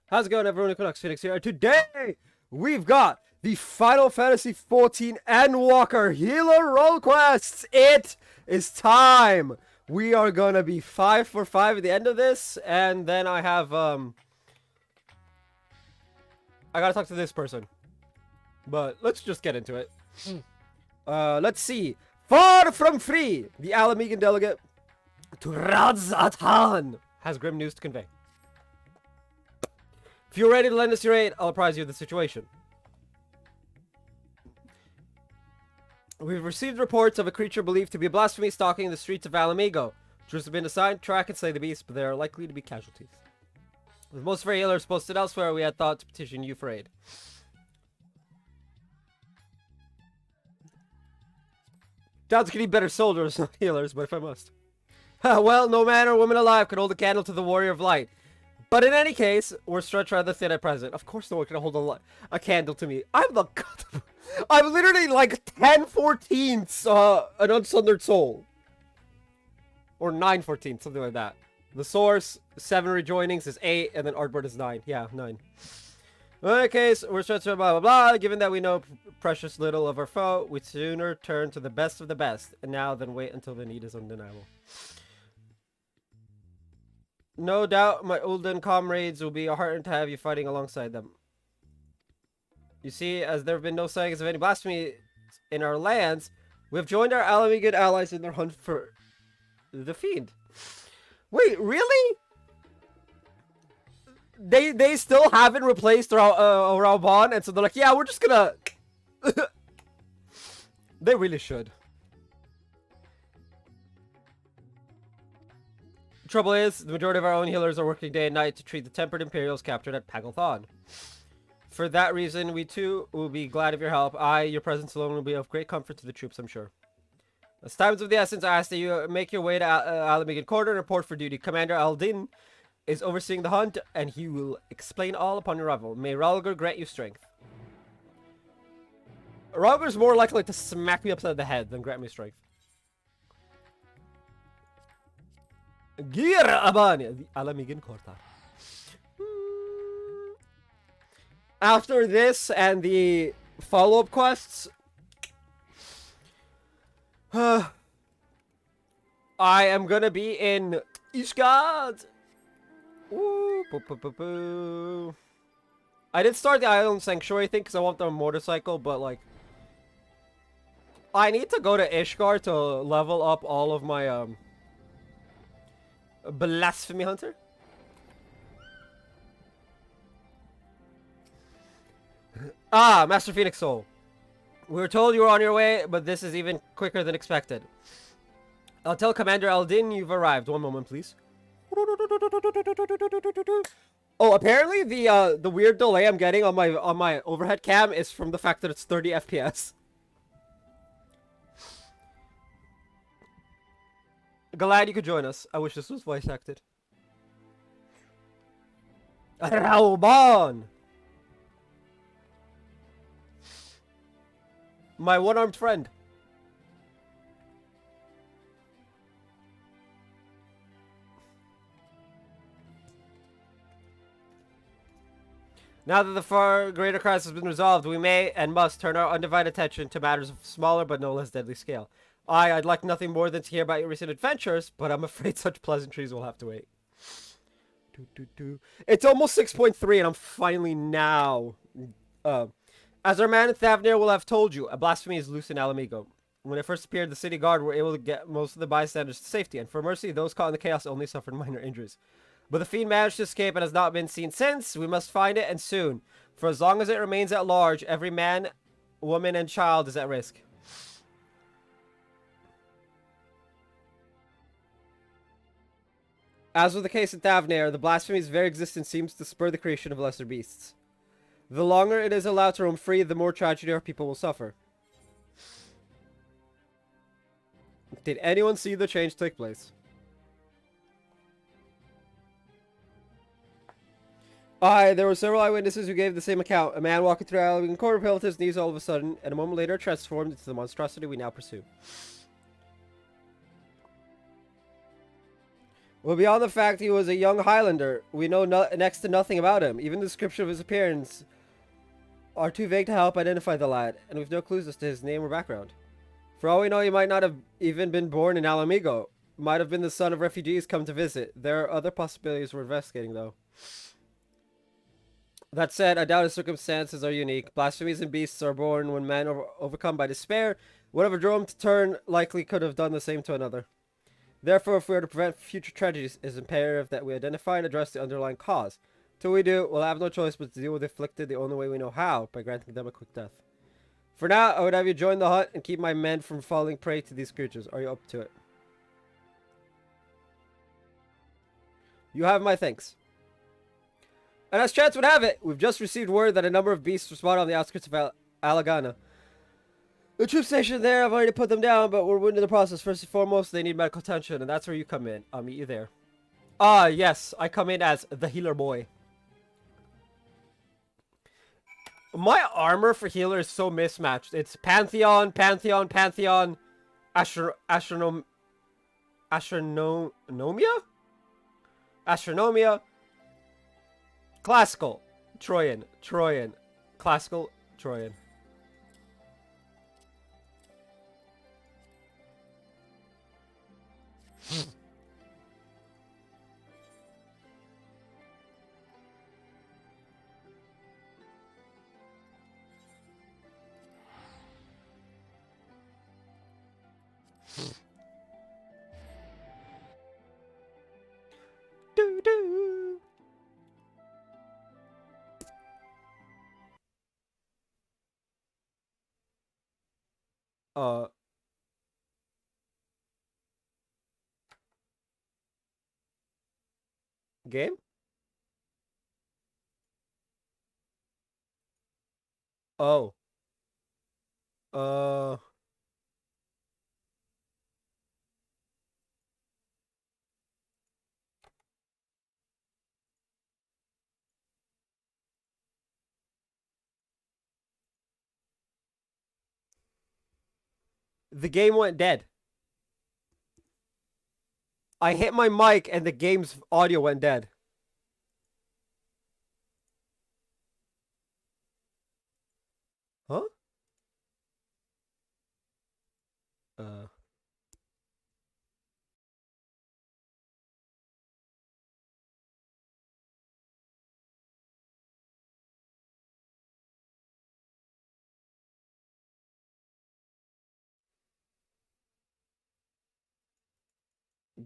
How's it going, everyone? Equinox Phoenix here. Today, we've got the Final Fantasy XIV Endwalker Healer Roll Quests. It is time. We are gonna be 5 for 5 at the end of this, and then I have, I gotta talk to this person. But let's just get into it. Let's see. Far from free, the Alamegan delegate to Radzatan has grim news to convey. If you're ready to lend us your aid, I'll apprise you of the situation. We've received reports of a creature believed to be a blasphemy stalking the streets of Alamigo. Troops have been assigned to track and slay the beast, but there are likely to be casualties. With most of our healers posted elsewhere, we had thought to petition you for aid. Doubts could need better soldiers, not healers, but if I must. Well, no man or woman alive could hold a candle to the warrior of light. But in any case, we're stretched rather thin at present. Of course no one can hold a candle to me. I'm literally like 10/14ths an unsundered soul. Or 9/14, something like that. The source, 7 rejoinings is 8, and then Artboard is 9. Yeah, 9. In any case, we're stretched blah blah blah. Given that we know precious little of our foe, we'd sooner turn to the best of the best, and now than wait until the need is undeniable. No doubt my Ulden comrades will be heartened to have you fighting alongside them. You see, as there have been no sightings of any blasphemy in our lands, we have joined our Alamigan allies in their hunt for the fiend. Wait, really? They still haven't replaced Raubon, and so they're like, yeah, we're just gonna... They really should. Trouble is, the majority of our own healers are working day and night to treat the tempered Imperials captured at Pagalthon. For that reason, we too will be glad of your help. Your presence alone will be of great comfort to the troops, I'm sure. As time's of the essence, I ask that you make your way to Alamigan Quarter and report for duty. Commander Aldin is overseeing the hunt, and he will explain all upon your arrival. May Ralgar grant you strength. Ralgar's more likely to smack me upside the head than grant me strength. Gear Abani, the Alamigan Quarter. After this and the follow-up quests, I am gonna be in Ishgard. Ooh, boo, boo, boo, boo. I did start the Island Sanctuary thing because I want the motorcycle, but like, I need to go to Ishgard to level up all of my Blasphemy Hunter. Master Phoenix Soul. We were told you were on your way, but this is even quicker than expected. I'll tell Commander Aldin you've arrived. One moment, please. Oh, apparently the weird delay I'm getting on my overhead cam is from the fact that it's 30 FPS. Glad you could join us. I wish this was voice acted. Raubon! My one-armed friend. Now that the far greater crisis has been resolved, we may and must turn our undivided attention to matters of smaller but no less deadly scale. I'd like nothing more than to hear about your recent adventures, but I'm afraid such pleasantries will have to wait. It's almost 6.3 and I'm finally now... As our man in Thavnir will have told you, a blasphemy is loose in Alamigo. When it first appeared, the city guard were able to get most of the bystanders to safety, and for mercy, those caught in the chaos only suffered minor injuries. But the fiend managed to escape and has not been seen since. We must find it, and soon. For as long as it remains at large, every man, woman, and child is at risk. As with the case in Thavnir, the blasphemy's very existence seems to spur the creation of lesser beasts. The longer it is allowed to roam free, the more tragedy our people will suffer. Did anyone see the change take place? There were several eyewitnesses who gave the same account. A man walking through Alamigan Quarter fell to his knees all of a sudden, and a moment later transformed into the monstrosity we now pursue. Well, beyond the fact he was a young Highlander, we know next to nothing about him. Even the description of his appearance are too vague to help identify the lad, and we've no clues as to his name or background. For all we know, he might not have even been born in Alamigo. Might have been the son of refugees come to visit. There are other possibilities we're investigating, though. That said, I doubt his circumstances are unique. Blasphemies and beasts are born when men overcome by despair. Whatever drove him to turn likely could have done the same to another. Therefore, if we are to prevent future tragedies, it is imperative that we identify and address the underlying cause. Till we do, we'll have no choice but to deal with the afflicted the only way we know how, by granting them a quick death. For now, I would have you join the hunt and keep my men from falling prey to these creatures. Are you up to it? You have my thanks. And as chance would have it, we've just received word that a number of beasts were spotted on the outskirts of Alagana. The troops stationed there have already put them down, but we're wounded in the process. First and foremost, they need medical attention, and that's where you come in. I'll meet you there. Ah, yes, I come in as the healer boy. My armor for healer is so mismatched. It's Pantheon, Pantheon, Pantheon, Astronomia? Astronomia, Classical, Troyan, Troyan, Classical, Troyan. Do do. Uh, game? Oh. Uh, the game went dead. I hit my mic and the game's audio went dead. Huh? Uh,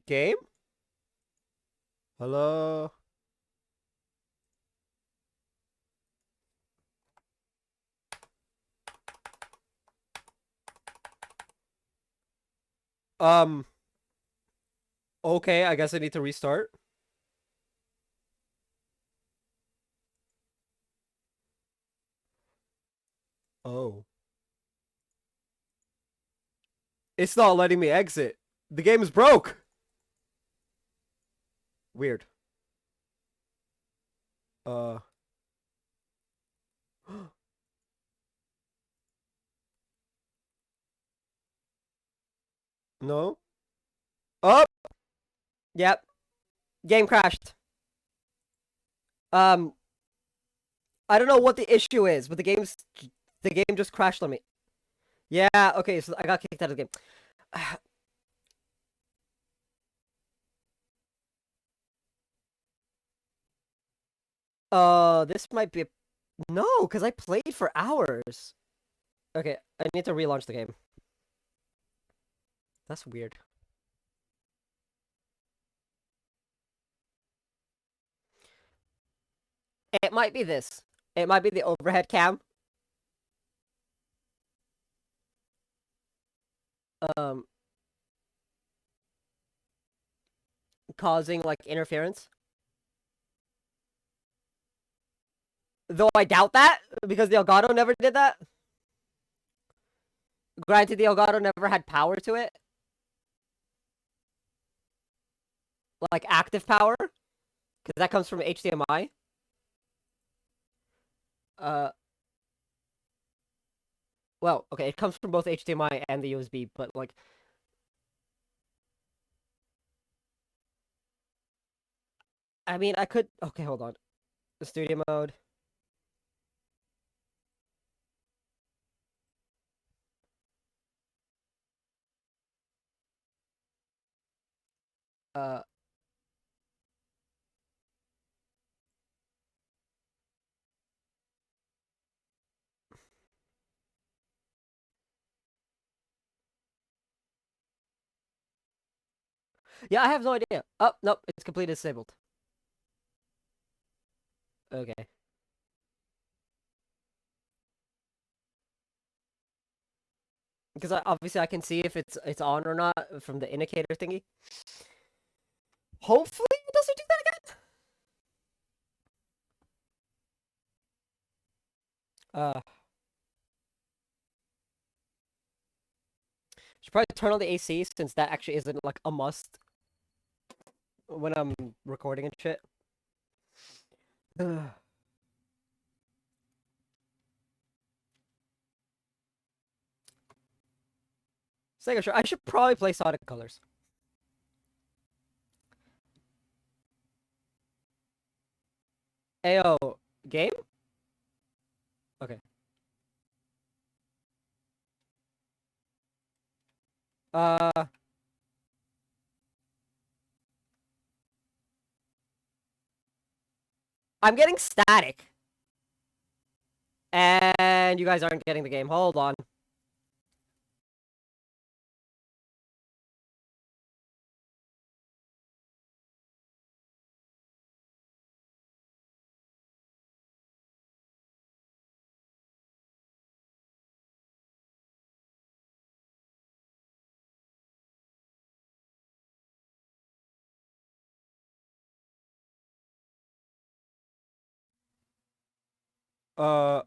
game? Hello? Um, okay, I guess I need to restart. Oh. It's not letting me exit. The game is broke. Weird. Uh. No? Oh! Yep. Game crashed. Um, I don't know what the issue is, but the game just crashed on me. Yeah, okay, so I got kicked out of the game. This might be no, because I played for hours. Okay, I need to relaunch the game. That's weird. It might be this. It might be the overhead cam. Um, causing like interference. Though I doubt that because the Elgato never did that. Granted, the Elgato never had power to it, like active power, because that comes from HDMI. Uh, well, okay, it comes from both HDMI and the USB, but like, I mean, I could. Okay, hold on. The studio mode. Uh, yeah, I have no idea. Oh, nope, it's completely disabled. Okay. Because obviously I can see if it's on or not from the indicator thingy. Hopefully it doesn't do that again. Should probably turn on the AC since that actually isn't like a must when I'm recording and shit. Sega, sure. I should probably play Sonic Colors. Ayo, game? Okay. Uh, I'm getting static. And you guys aren't getting the game. Hold on.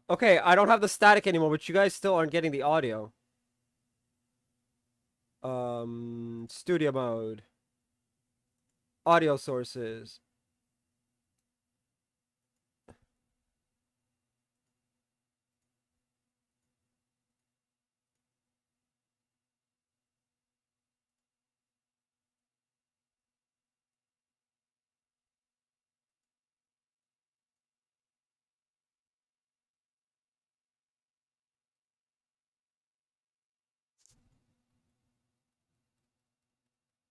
Okay, I don't have the static anymore, but you guys still aren't getting the audio. Studio mode. Audio sources.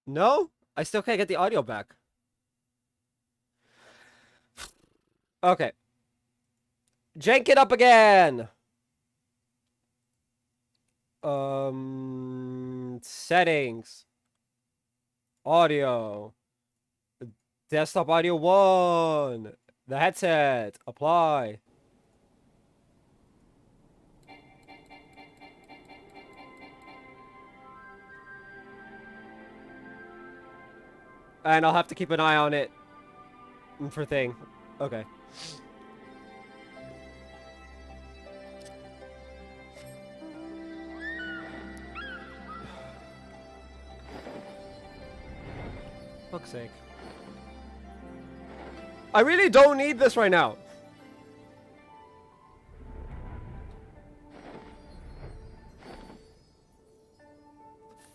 No? I still can't get the audio back. Okay. Jank it up again! Settings. Audio. Desktop audio 1. The headset. Apply. And I'll have to keep an eye on it for thing. Okay. Fuck's sake. I really don't need this right now.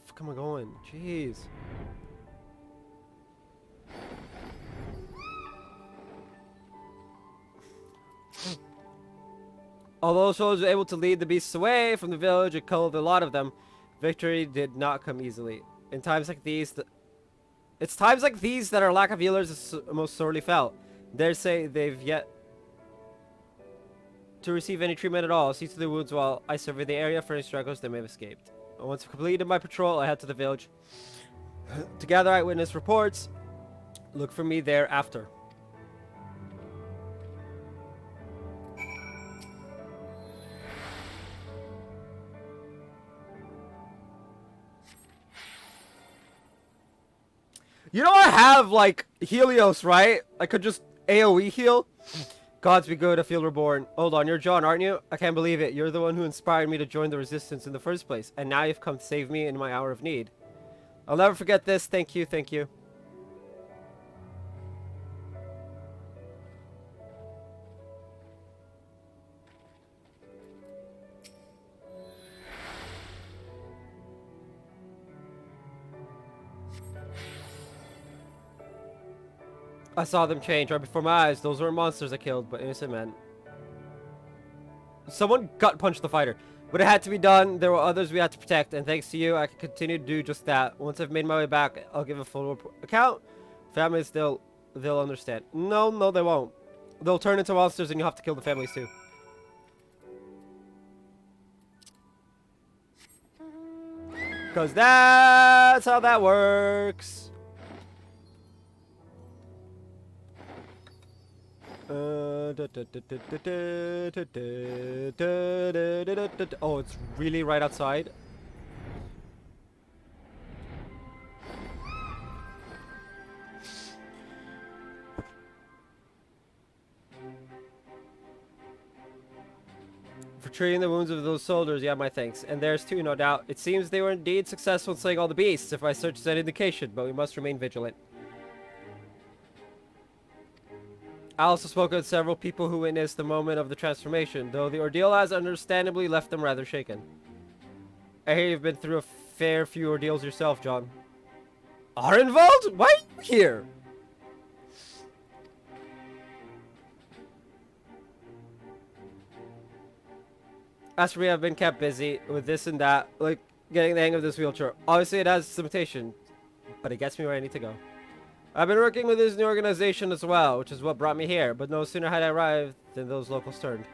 Fuck am I going? Jeez. Although soldiers were able to lead the beasts away from the village and killed a lot of them, victory did not come easily. In times like these, it's times like these that our lack of healers is most sorely felt. Dare say they've yet to receive any treatment at all. See to the wounds while I survey the area for any struggles they may have escaped. Once I've completed my patrol, I head to the village to gather eyewitness reports. Look for me there after. You know I have, like, Helios, right? I could just AoE heal. Gods be good, I feel reborn. Hold on, you're John, aren't you? I can't believe it. You're the one who inspired me to join the Resistance in the first place. And now you've come to save me in my hour of need. I'll never forget this. Thank you, thank you. I saw them change right before my eyes. Those weren't monsters I killed, but innocent men. Someone gut punched the fighter. But it had to be done. There were others we had to protect, and thanks to you, I can continue to do just that. Once I've made my way back, I'll give a full account. Families, they'll understand. No, no, they won't. They'll turn into monsters, and you'll have to kill the families too. Because that's how that works. Oh, it's really right outside. For treating the wounds of those soldiers, yeah, my thanks. And theirs too, no doubt. It seems they were indeed successful in slaying all the beasts, if my search is an indication, but we must remain vigilant. I also spoke with several people who witnessed the moment of the transformation, though the ordeal has understandably left them rather shaken. I hear you've been through a fair few ordeals yourself, John. Arenvald? Why are you here? As for me, I've been kept busy with this and that, like getting the hang of this wheelchair. Obviously, it has its limitations, but it gets me where I need to go. I've been working with this new organization as well, which is what brought me here, but no sooner had I arrived than those locals turned.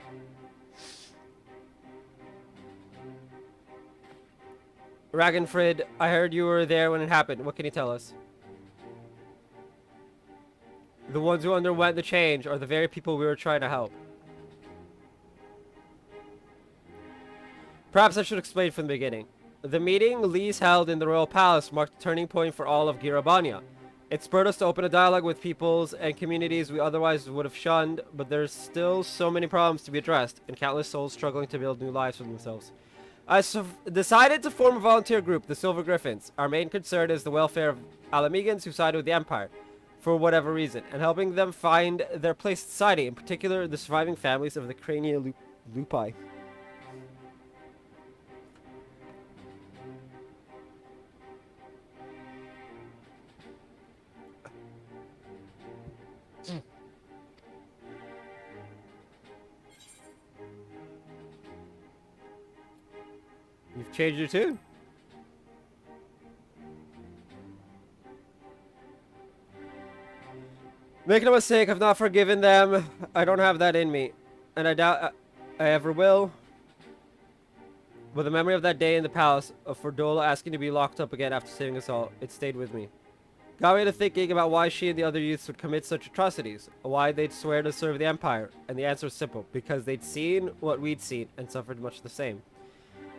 Ragnfrid, I heard you were there when it happened. What can you tell us? The ones who underwent the change are the very people we were trying to help. Perhaps I should explain from the beginning. The meeting Lise held in the royal palace marked a turning point for all of Girabania. It spurred us to open a dialogue with peoples and communities we otherwise would have shunned, but there's still so many problems to be addressed, and countless souls struggling to build new lives for themselves. I decided to form a volunteer group, the Silver Griffins. Our main concern is the welfare of Alamegans who sided with the Empire, for whatever reason, and helping them find their place in society, in particular the surviving families of the Crania Lupi. You've changed your tune. Make no mistake, I've not forgiven them. I don't have that in me. And I doubt I ever will. But the memory of that day in the palace, of Fordola asking to be locked up again after saving us all, it stayed with me. Got me to thinking about why she and the other youths would commit such atrocities. Why they'd swear to serve the Empire. And the answer was simple. Because they'd seen what we'd seen and suffered much the same.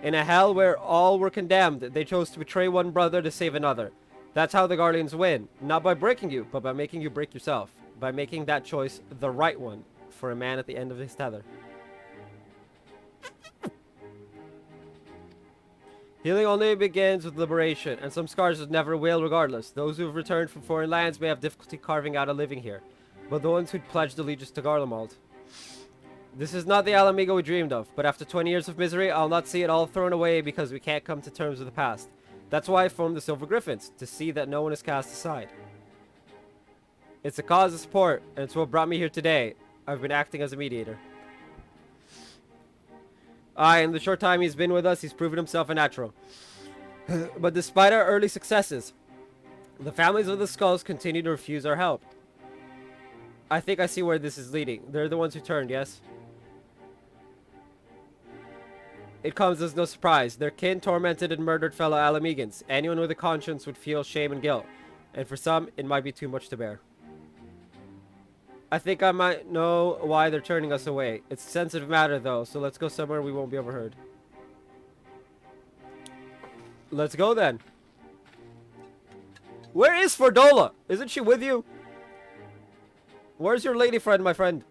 In a hell where all were condemned, they chose to betray one brother to save another. That's how the Guardians win. Not by breaking you, but by making you break yourself. By making that choice the right one for a man at the end of his tether. Healing only begins with liberation, and some scars never will regardless. Those who have returned from foreign lands may have difficulty carving out a living here, but the ones who'd pledged allegiance to Garlemald. This is not the Alamigo we dreamed of, but after 20 years of misery, I'll not see it all thrown away because we can't come to terms with the past. That's why I formed the Silver Griffins, to see that no one is cast aside. It's a cause of support, and it's what brought me here today. I've been acting as a mediator. In the short time he's been with us, he's proven himself a natural. But despite our early successes, the families of the Skulls continue to refuse our help. I think I see where this is leading. They're the ones who turned, yes? It comes as no surprise. Their kin tormented and murdered fellow Alamegans. Anyone with a conscience would feel shame and guilt. And for some, it might be too much to bear. I think I might know why they're turning us away. It's a sensitive matter, though, so let's go somewhere we won't be overheard. Let's go, then. Where is Fordola? Isn't she with you? Where's your lady friend, my friend?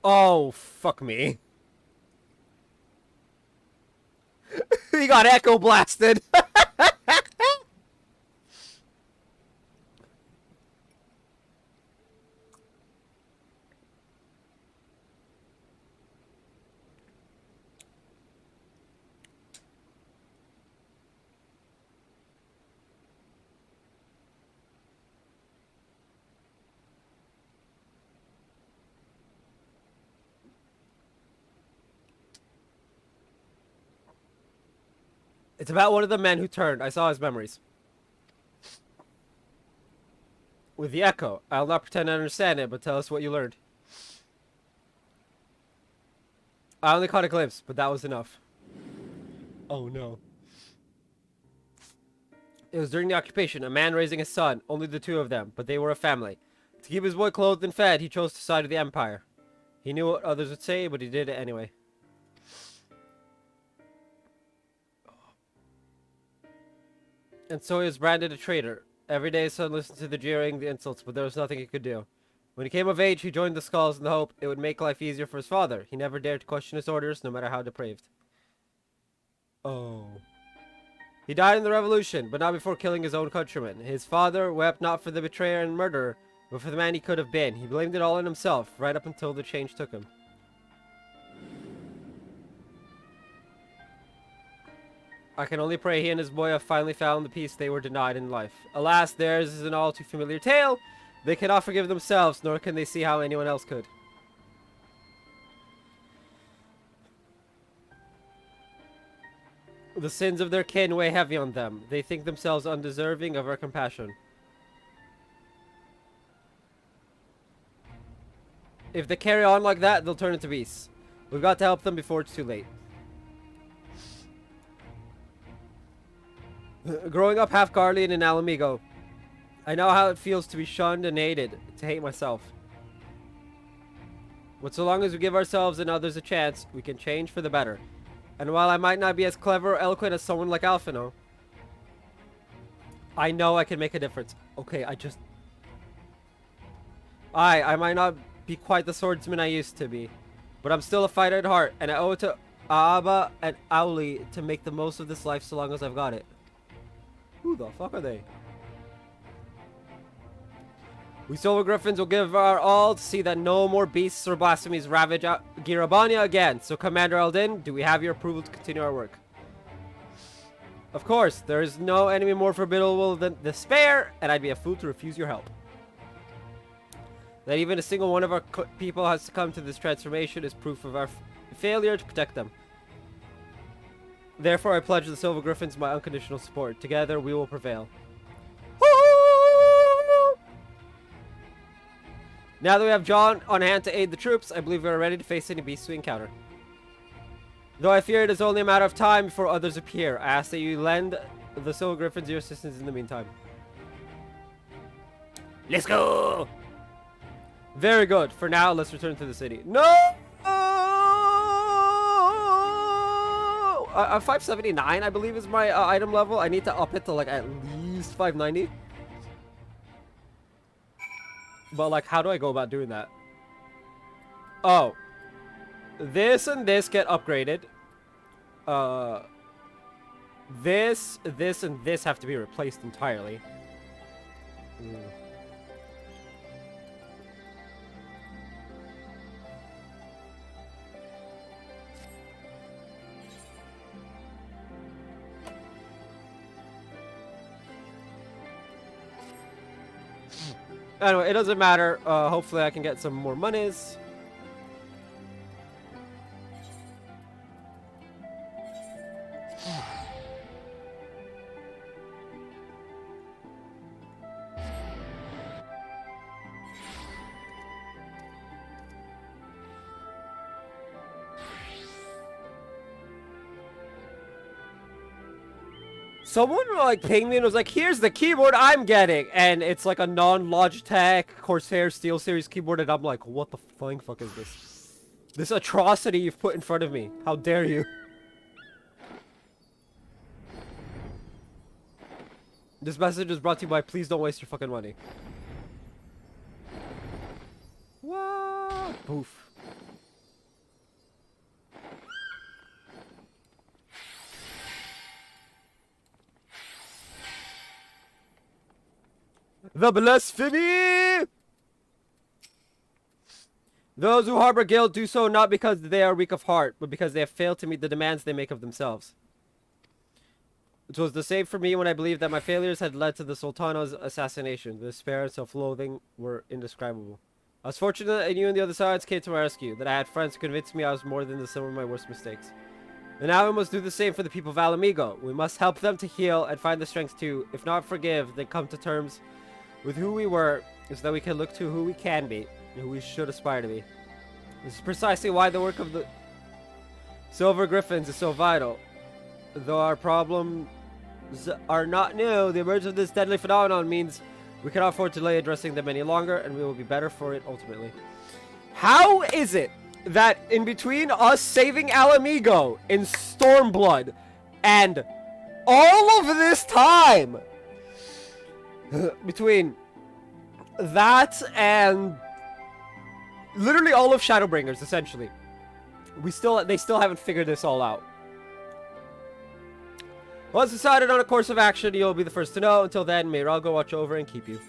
Oh, fuck me. He got echo blasted. It's about one of the men who turned. I saw his memories. With the echo. I'll not pretend to understand it, but tell us what you learned. I only caught a glimpse, but that was enough. Oh no. It was during the occupation, a man raising his son, only the two of them, but they were a family. To keep his boy clothed and fed, he chose to side with the Empire. He knew what others would say, but he did it anyway. And so he was branded a traitor. Every day his son listened to the jeering, the insults, but there was nothing he could do. When he came of age, he joined the Skulls in the hope it would make life easier for his father. He never dared to question his orders, no matter how depraved. Oh. He died in the revolution, but not before killing his own countrymen. His father wept not for the betrayer and murderer, but for the man he could have been. He blamed it all on himself, right up until the change took him. I can only pray he and his boy have finally found the peace they were denied in life. Alas, theirs is an all too familiar tale. They cannot forgive themselves, nor can they see how anyone else could. The sins of their kin weigh heavy on them. They think themselves undeserving of our compassion. If they carry on like that, they'll turn into beasts. We've got to help them before it's too late. Growing up half Guardian in Alamigo, I know how it feels to be shunned and hated, to hate myself. But so long as we give ourselves and others a chance, we can change for the better. And while I might not be as clever or eloquent as someone like Alphino, I know I can make a difference. Okay, I might not be quite the swordsman I used to be, but I'm still a fighter at heart, and I owe it to Aaba and Auli to make the most of this life so long as I've got it. Who the fuck are they? We Silver Griffins will give our all to see that no more beasts or blasphemies ravage Girabania again. So, Commander Eldin, do we have your approval to continue our work? Of course, there is no enemy more formidable than despair, and I'd be a fool to refuse your help. That even a single one of our people has succumbed to this transformation is proof of our failure to protect them. Therefore, I pledge the Silver Griffins my unconditional support. Together, we will prevail. Now that we have John on hand to aid the troops, I believe we are ready to face any beast we encounter. Though I fear it is only a matter of time before others appear, I ask that you lend the Silver Griffins your assistance in the meantime. Let's go! Very good. For now, let's return to the city. No! 579, I believe, is my item level. I need to up it to, like, at least 590. But, like, how do I go about doing that? Oh. This and this get upgraded. This, and this have to be replaced entirely. Anyway, it doesn't matter. Hopefully I can get some more monies. Someone like pinged me and was like, here's the keyboard I'm getting, and it's like a non-Logitech Corsair SteelSeries keyboard, and I'm like, what the flying fuck is this? This atrocity you've put in front of me. How dare you? This message is brought to you by Please Don't Waste Your Fucking Money. What? Poof. The blasphemy! Those who harbor guilt do so not because they are weak of heart, but because they have failed to meet the demands they make of themselves. It was the same for me when I believed that my failures had led to the Sultana's assassination. The despair and self-loathing were indescribable. I was fortunate that you and the other sides came to my rescue, that I had friends who convinced me I was more than the sum of my worst mistakes. And now we must do the same for the people of Alamigo. We must help them to heal and find the strength to, if not forgive, then come to terms with who we were, so that we can look to who we can be, and who we should aspire to be. This is precisely why the work of the Silver Griffins is so vital. Though our problems are not new, the emergence of this deadly phenomenon means we cannot afford to delay addressing them any longer, and we will be better for it ultimately. How is it that in between us saving Alamigo in Stormblood and all of this time, between that and literally all of Shadowbringers, essentially, they still haven't figured this all out? Once decided on a course of action, you'll be the first to know. Until then, may Ralgo watch over and keep you.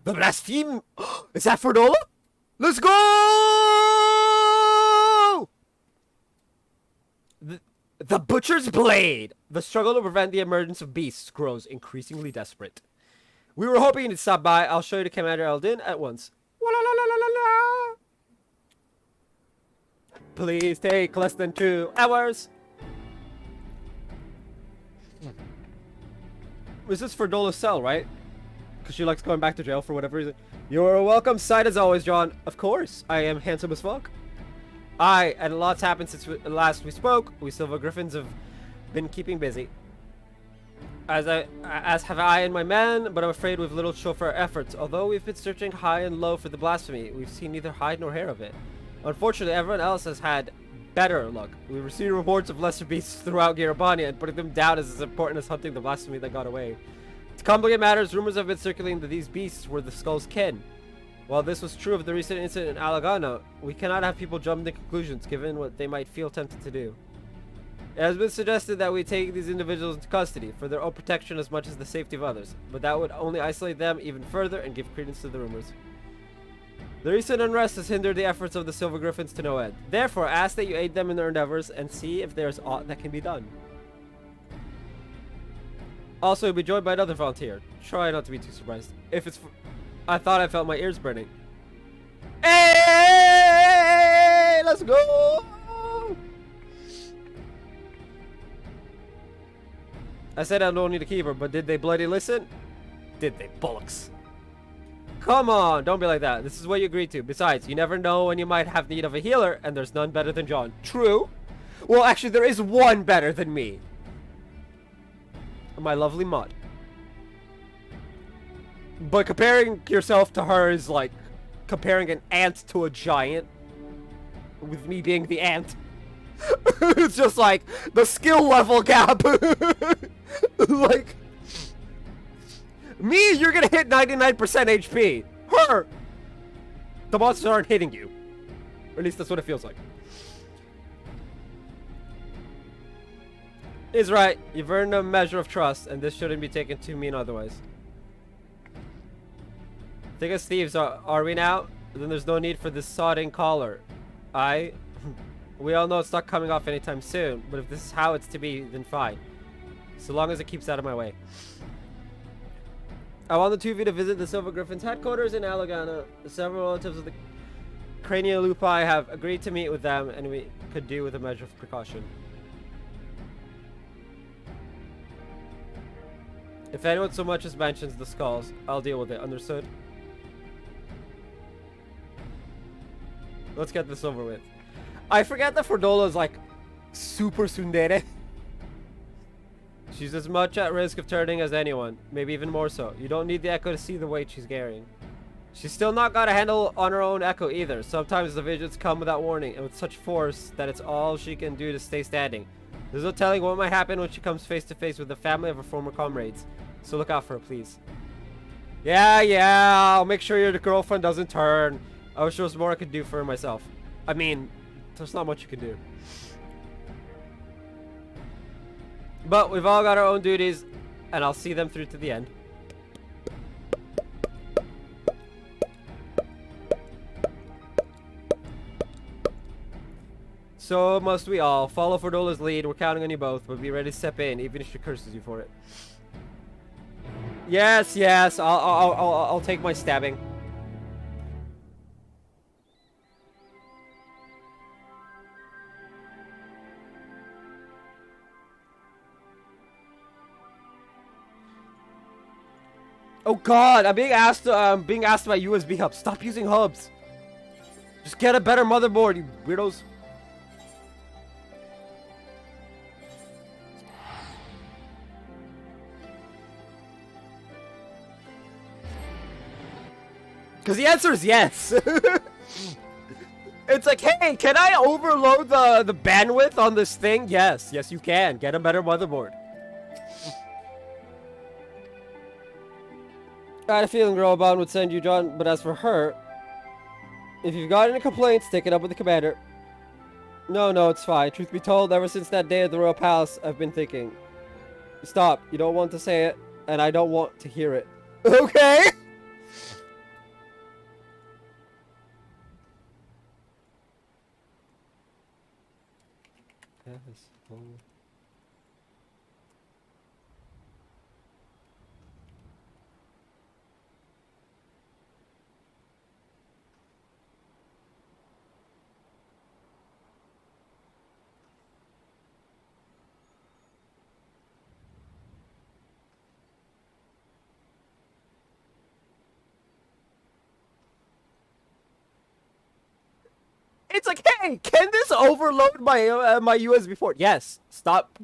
The blaspheme! Is that Fordola? Let's go! The Butcher's Blade! The struggle to prevent the emergence of beasts grows increasingly desperate. We were hoping you'd stop by. I'll show you to Commander Eldin at once. Please take less than 2 hours. Is this Ferdola's cell, right? Because she likes going back to jail for whatever reason. You're a welcome sight as always, John. Of course, I am handsome as fuck. And a lot's happened since last we spoke. We Silver Griffins have been keeping busy. As have I and my men, but I'm afraid we've little to show for our efforts. Although we've been searching high and low for the blasphemy, we've seen neither hide nor hair of it. Unfortunately, everyone else has had better luck. We received reports of lesser beasts throughout Garabania, and putting them down is as important as hunting the blasphemy that got away. To complicate matters, rumors have been circulating that these beasts were the Skull's kin. While this was true of the recent incident in Alagana, we cannot have people jump to conclusions given what they might feel tempted to do. It has been suggested that we take these individuals into custody for their own protection as much as the safety of others, but that would only isolate them even further and give credence to the rumors. The recent unrest has hindered the efforts of the Silver Griffins to no end. Therefore, I ask that you aid them in their endeavors and see if there is aught that can be done. Also, you'll be joined by another volunteer. Try not to be too surprised. If it's I thought I felt my ears burning. Hey! Let's go! I said I don't need to keep her, but did they bloody listen? Did they, bollocks? Come on, don't be like that. This is what you agreed to. Besides, you never know when you might have need of a healer, and there's none better than John. True. Well, actually, there is one better than me. My lovely Mutt. But comparing yourself to her is like comparing an ant to a giant. With me being the ant. It's just like the skill level gap. Like... Me, you're gonna hit 99% HP. Her, the monsters aren't hitting you. Or at least that's what it feels like. Is right. You've earned a measure of trust, and this shouldn't be taken too mean otherwise. Think as thieves, are we now? Then there's no need for this sodding collar. We all know it's not coming off anytime soon, but if this is how it's to be, then fine. So long as it keeps out of my way. I want the two of you to visit the Silver Griffin's headquarters in Alagana. Several relatives of the Craniolupi have agreed to meet with them, and we could do with a measure of precaution. If anyone so much as mentions the skulls, I'll deal with it. Understood? Let's get this over with. I forget that Fordola is like super tsundere. She's as much at risk of turning as anyone, maybe even more so. You don't need the Echo to see the weight she's carrying. She's still not got a handle on her own Echo either. Sometimes the visions come without warning and with such force that it's all she can do to stay standing. There's no telling what might happen when she comes face to face with the family of her former comrades. So look out for her, please. Yeah, I'll make sure your girlfriend doesn't turn. I wish there was more I could do for her myself. I mean, there's not much you can do. But we've all got our own duties, and I'll see them through to the end. So must we all. Follow Ferdola's lead. We're counting on you both, but be ready to step in, even if she curses you for it. Yes, I'll take my stabbing. Oh God, being asked about USB hubs. Stop using hubs. Just get a better motherboard, you weirdos. Because the answer is yes. It's like, hey, can I overload the bandwidth on this thing? Yes, yes you can. Get a better motherboard. I had a feeling Robon would send you John, but as for her, if you've got any complaints, take it up with the commander. No, it's fine. Truth be told, ever since that day at the Royal Palace, I've been thinking. Stop. You don't want to say it, and I don't want to hear it. Okay? Yes. It's like, hey, can this overload my my USB port? Yes. Stop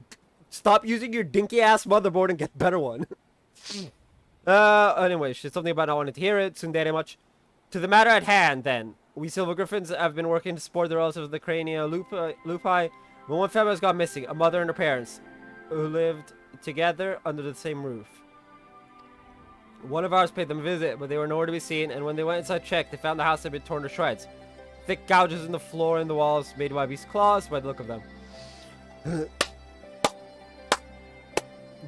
using your dinky ass motherboard and get a better one. Anyway, she's something about not wanting to hear it. Tsundere much. To the matter at hand, then. We Silver Griffins have been working to support the relatives of the Crania Lupi. When one family has gone missing, a mother and her parents, who lived together under the same roof. One of ours paid them a visit, but they were nowhere to be seen, and when they went inside to check, they found the house had been torn to shreds. Thick gouges in the floor and the walls made by beast claws by the look of them.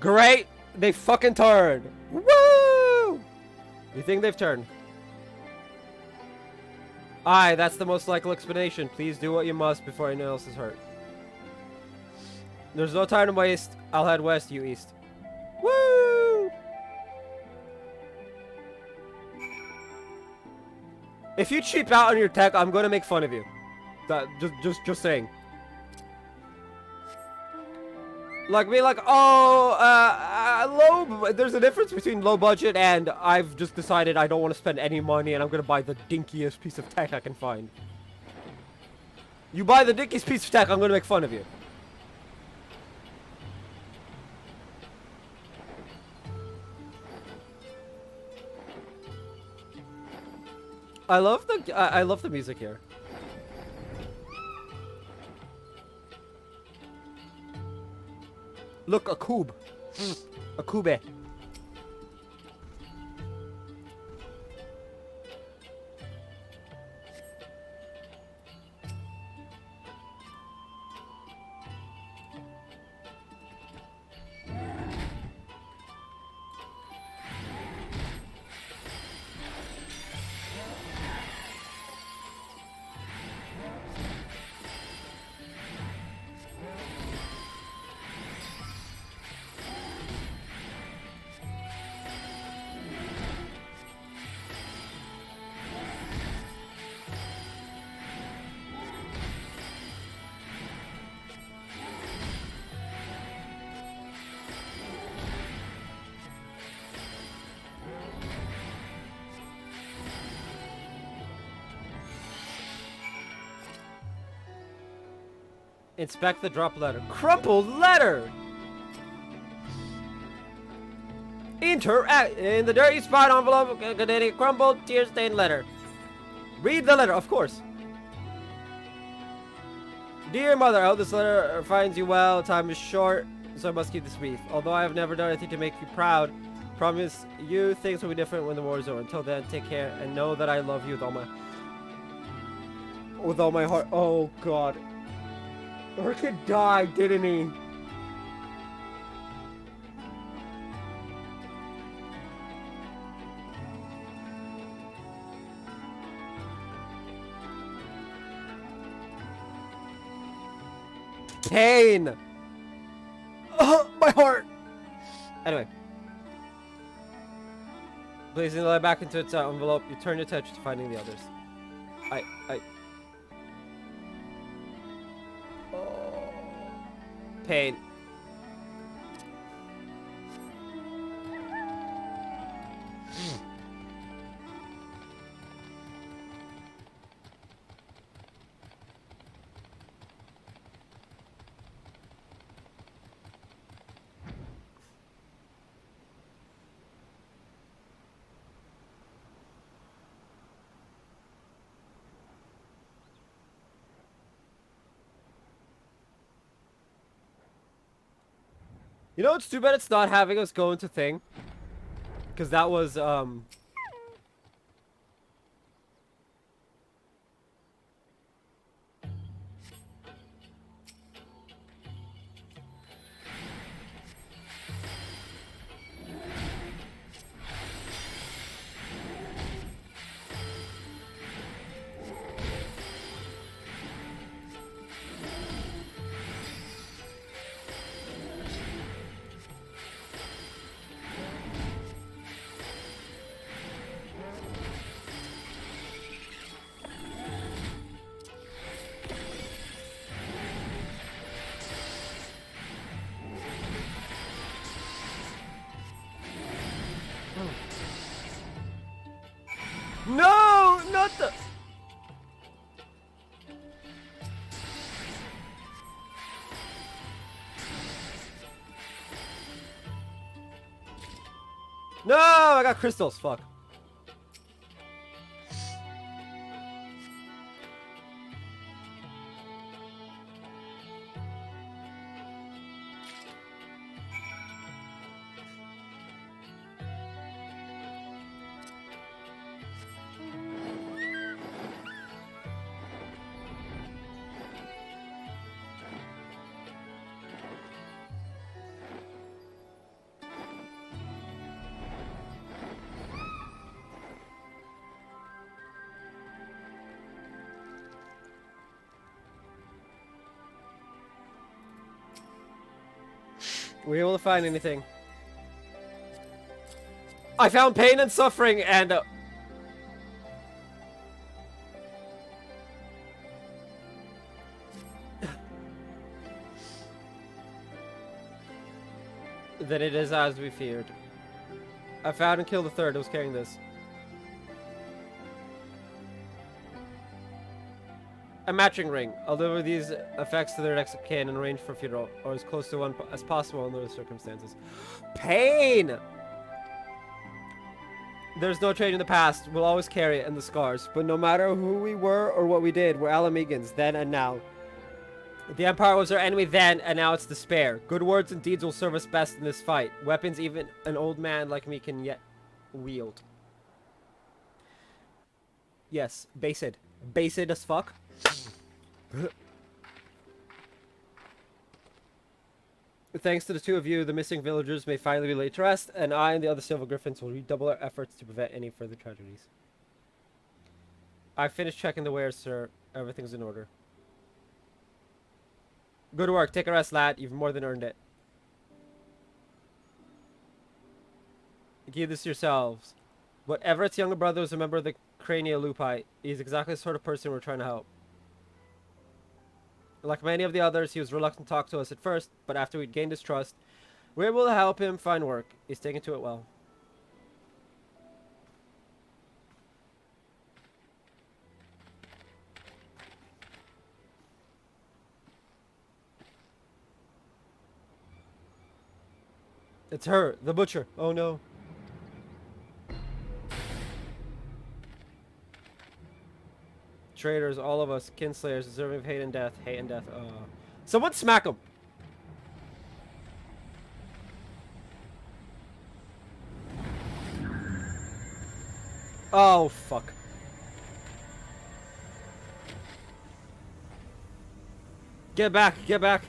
Great! They fucking turned! Woo! You think they've turned? Aye, that's the most likely explanation. Please do what you must before anyone else is hurt. There's no time to waste. I'll head west, you east. Woo! If you cheap out on your tech, I'm gonna make fun of you. Just saying. Like me, like, oh, there's a difference between low budget and I've just decided I don't want to spend any money and I'm gonna buy the dinkiest piece of tech I can find. You buy the dinkiest piece of tech, I'm gonna make fun of you. I love the music here. Look, a cube. A cube. Inspect the drop letter. Crumpled letter! Interact in the dirty spot envelope containing a crumpled, tear-stained letter. Read the letter, of course. Dear mother, I hope this letter finds you well. Time is short, so I must keep this brief. Although I have never done anything to make you proud, promise you things will be different when the war is over. Until then, take care and know that I love you with all my heart. Oh God. Her kid died, didn't he? Pain! Oh, my heart! Anyway. Placing the letter back into its envelope, you turn your attention to finding the others. Pain. You know, it's too bad it's not having us go into thing. Because that was, No! Not the... No! I got crystals. Fuck. Were you able to find anything? I found pain and suffering and... Then it is as we feared. I found and killed the third who was carrying this. A matching ring. I'll deliver these effects to their next of kin and arrange for funeral, or as close to one as possible under the circumstances. Pain! There's no change in the past. We'll always carry it and the scars. But no matter who we were or what we did, we're Alamegans, then and now. The Empire was our enemy then, and now it's despair. Good words and deeds will serve us best in this fight. Weapons even an old man like me can yet wield. Yes, based. Based as fuck. Thanks to the two of you, the missing villagers may finally be laid to rest, and I and the other Silver Griffins will redouble our efforts to prevent any further tragedies. I finished checking the wares, sir. Everything's in order. Good work. Take a rest, lad. You've more than earned it. Keep this to yourselves. But Everett's younger brother was a member of the Crania Lupi. He's exactly the sort of person we're trying to help. Like many of the others, he was reluctant to talk to us at first, but after we'd gained his trust, we were able to help him find work. He's taken to it well. It's her, the butcher. Oh no. Traitors, all of us, kinslayers, deserving of hate and death. Hate and death. Someone smack him. Oh, fuck. Get back, get back.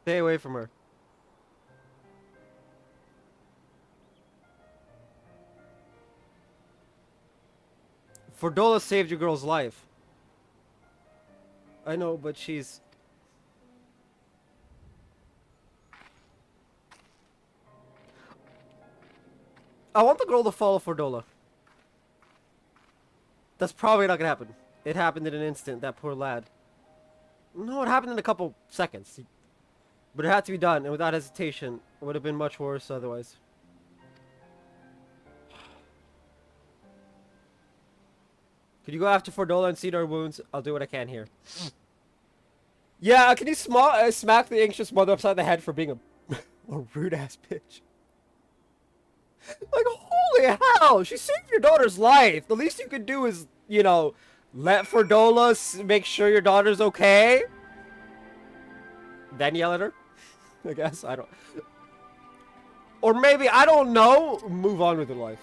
Stay away from her. Fordola saved your girl's life. I know, but she's... I want the girl to follow Fordola. That's probably not gonna happen. It happened in an instant, that poor lad. No, it happened in a couple seconds. But it had to be done, and without hesitation. It would have been much worse otherwise. Could you go after Fordola and see our wounds? I'll do what I can here. Yeah, can you smack the anxious mother upside the head for being a rude-ass bitch? Like, holy hell! She saved your daughter's life! The least you could do is, you know, let Fordola make sure your daughter's okay? Then yell at her? I guess, I don't... Or maybe, I don't know, move on with your life.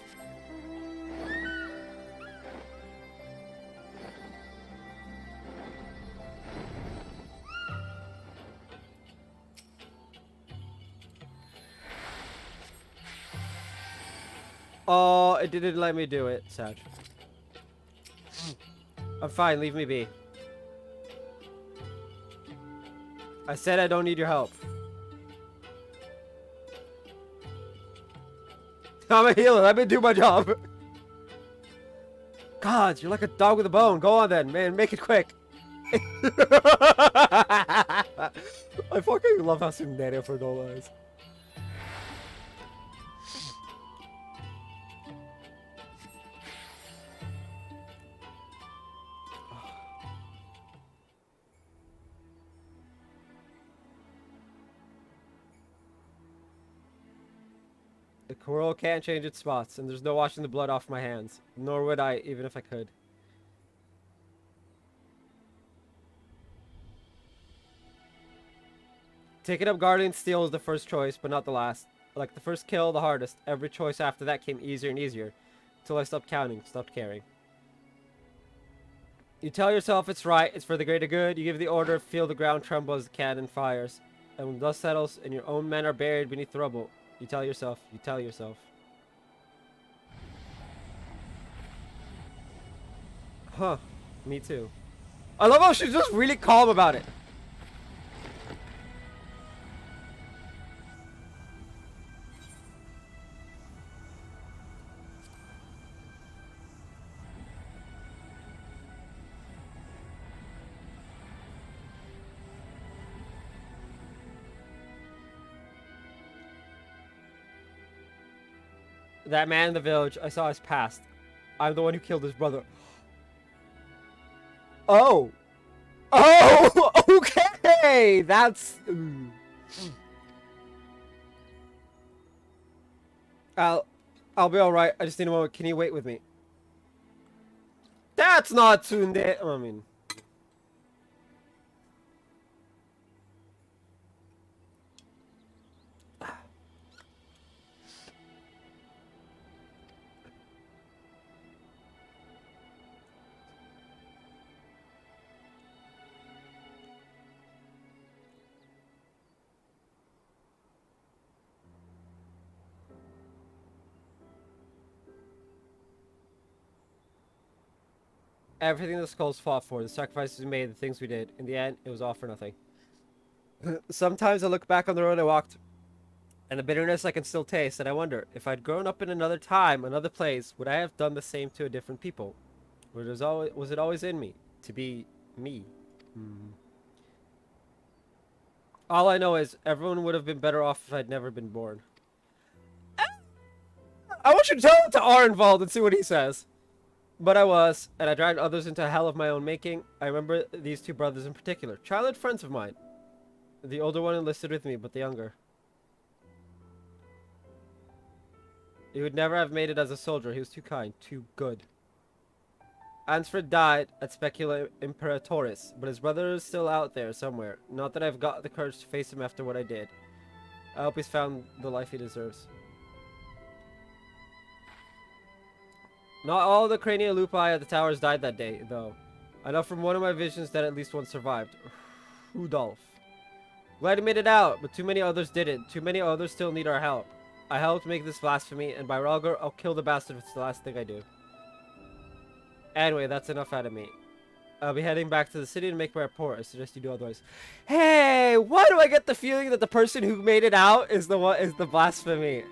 Oh, it didn't let me do it. Sad. I'm fine, leave me be. I said I don't need your help. I'm a healer, let me do my job. God, you're like a dog with a bone. Go on then, man, make it quick. I fucking love how Sundere Fordola is. The quarrel can't change its spots, and there's no washing the blood off my hands. Nor would I, even if I could. Taking up Guardian Steel is the first choice, but not the last. Like the first kill, the hardest. Every choice after that came easier and easier. Till I stopped counting, stopped caring. You tell yourself it's right, it's for the greater good. You give the order, feel the ground tremble as the cannon fires. And when dust settles and your own men are buried beneath the rubble, you tell yourself, you tell yourself. Huh, me too. I love how she's just really calm about it. That man in the village, I saw his past. I'm the one who killed his brother. Oh! Oh! Okay! That's... I'll be alright. I just need a moment. Can you wait with me? That's not Tsunde. I mean... Everything the Skulls fought for, the sacrifices we made, the things we did. In the end, it was all for nothing. Sometimes I look back on the road I walked, and the bitterness I can still taste, and I wonder, if I'd grown up in another time, another place, would I have done the same to a different people? Or was it always in me, to be me? All I know is, everyone would have been better off if I'd never been born. I want you to tell it to Arnvald and see what he says. But I was, and I dragged others into a hell of my own making. I remember these two brothers in particular, childhood friends of mine. The older one enlisted with me, but the younger. He would never have made it as a soldier. He was too kind, too good. Ansfred died at Specula Imperatoris, but his brother is still out there somewhere. Not that I've got the courage to face him after what I did. I hope he's found the life he deserves. Not all the crania lupi at the towers died that day, though. I know from one of my visions that at least one survived. Rudolph. Glad he made it out, but too many others didn't. Too many others still need our help. I helped make this blasphemy, and by Ralgar, I'll kill the bastard if it's the last thing I do. Anyway, that's enough out of me. I'll be heading back to the city to make my report. I suggest you do otherwise. Hey, why do I get the feeling that the person who made it out is the blasphemy?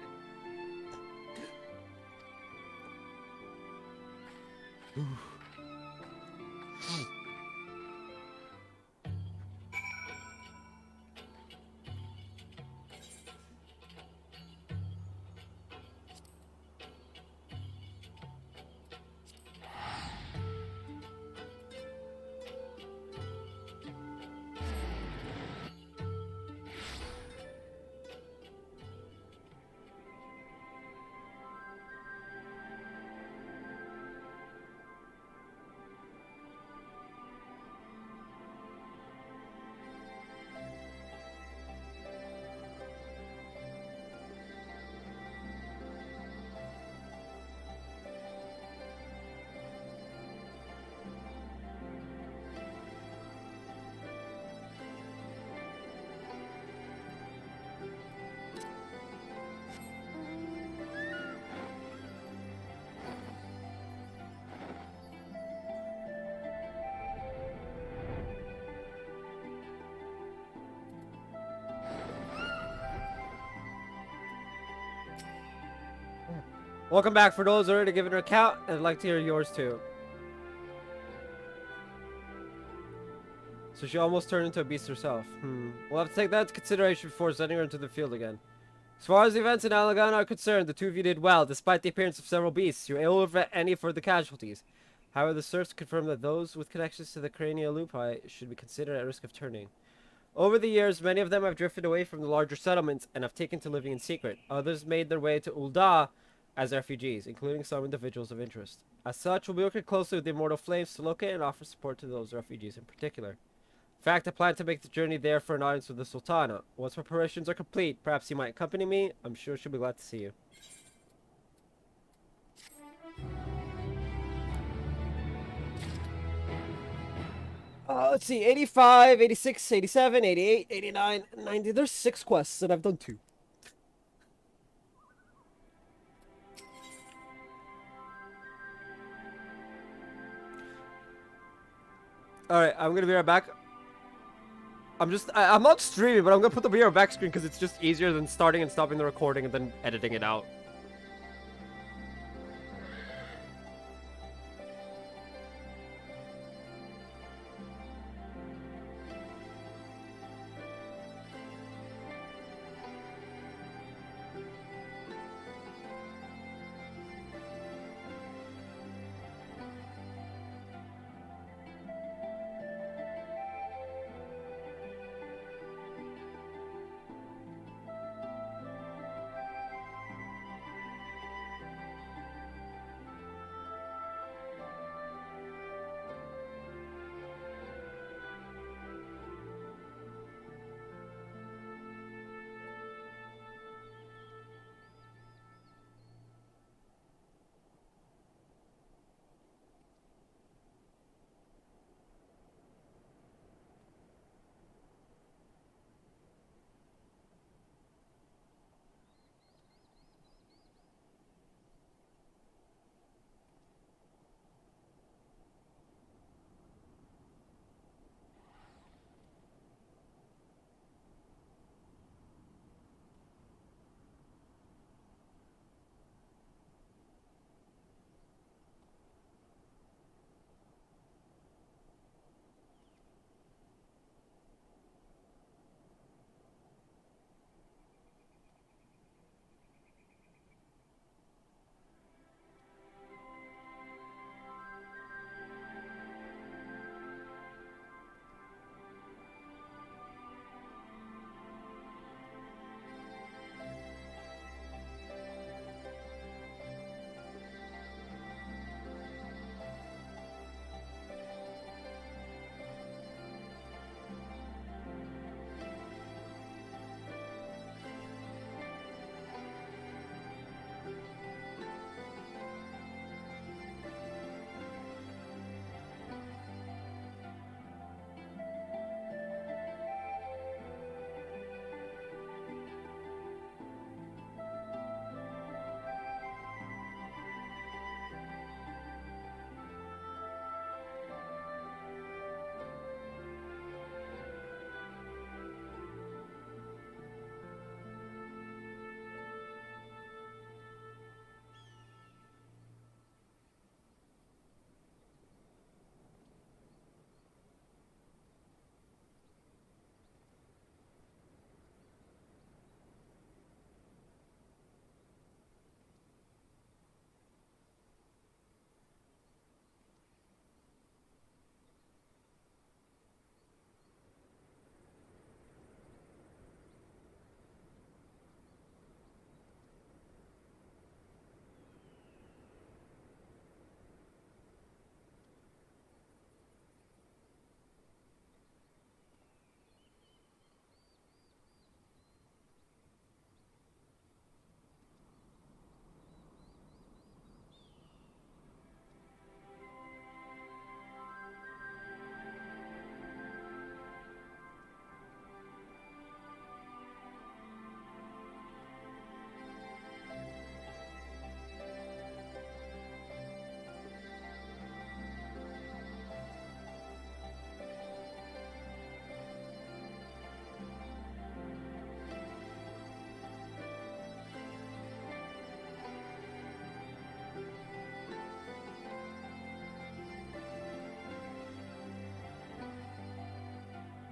Welcome back. For those already given an account, I'd like to hear yours too. So she almost turned into a beast herself. We'll have to take that into consideration before sending her into the field again. As far as the events in Alagan are concerned, the two of you did well, despite the appearance of several beasts. You were able to prevent any further casualties. However, the serfs confirm that those with connections to the Crania Lupi should be considered at risk of turning. Over the years, many of them have drifted away from the larger settlements and have taken to living in secret. Others made their way to Ul'dah as refugees, including some individuals of interest. As such, we'll be working closely with the Immortal Flames to locate and offer support to those refugees in particular. In fact, I plan to make the journey there for an audience with the Sultana. Once preparations are complete, perhaps you might accompany me. I'm sure she'll be glad to see you. Let's see, 85, 86, 87, 88, 89, 90. There's 6 quests, and I've done 2. Alright, I'm gonna be right back. I'm not streaming, but I'm gonna put the VR back screen because it's just easier than starting and stopping the recording and then editing it out.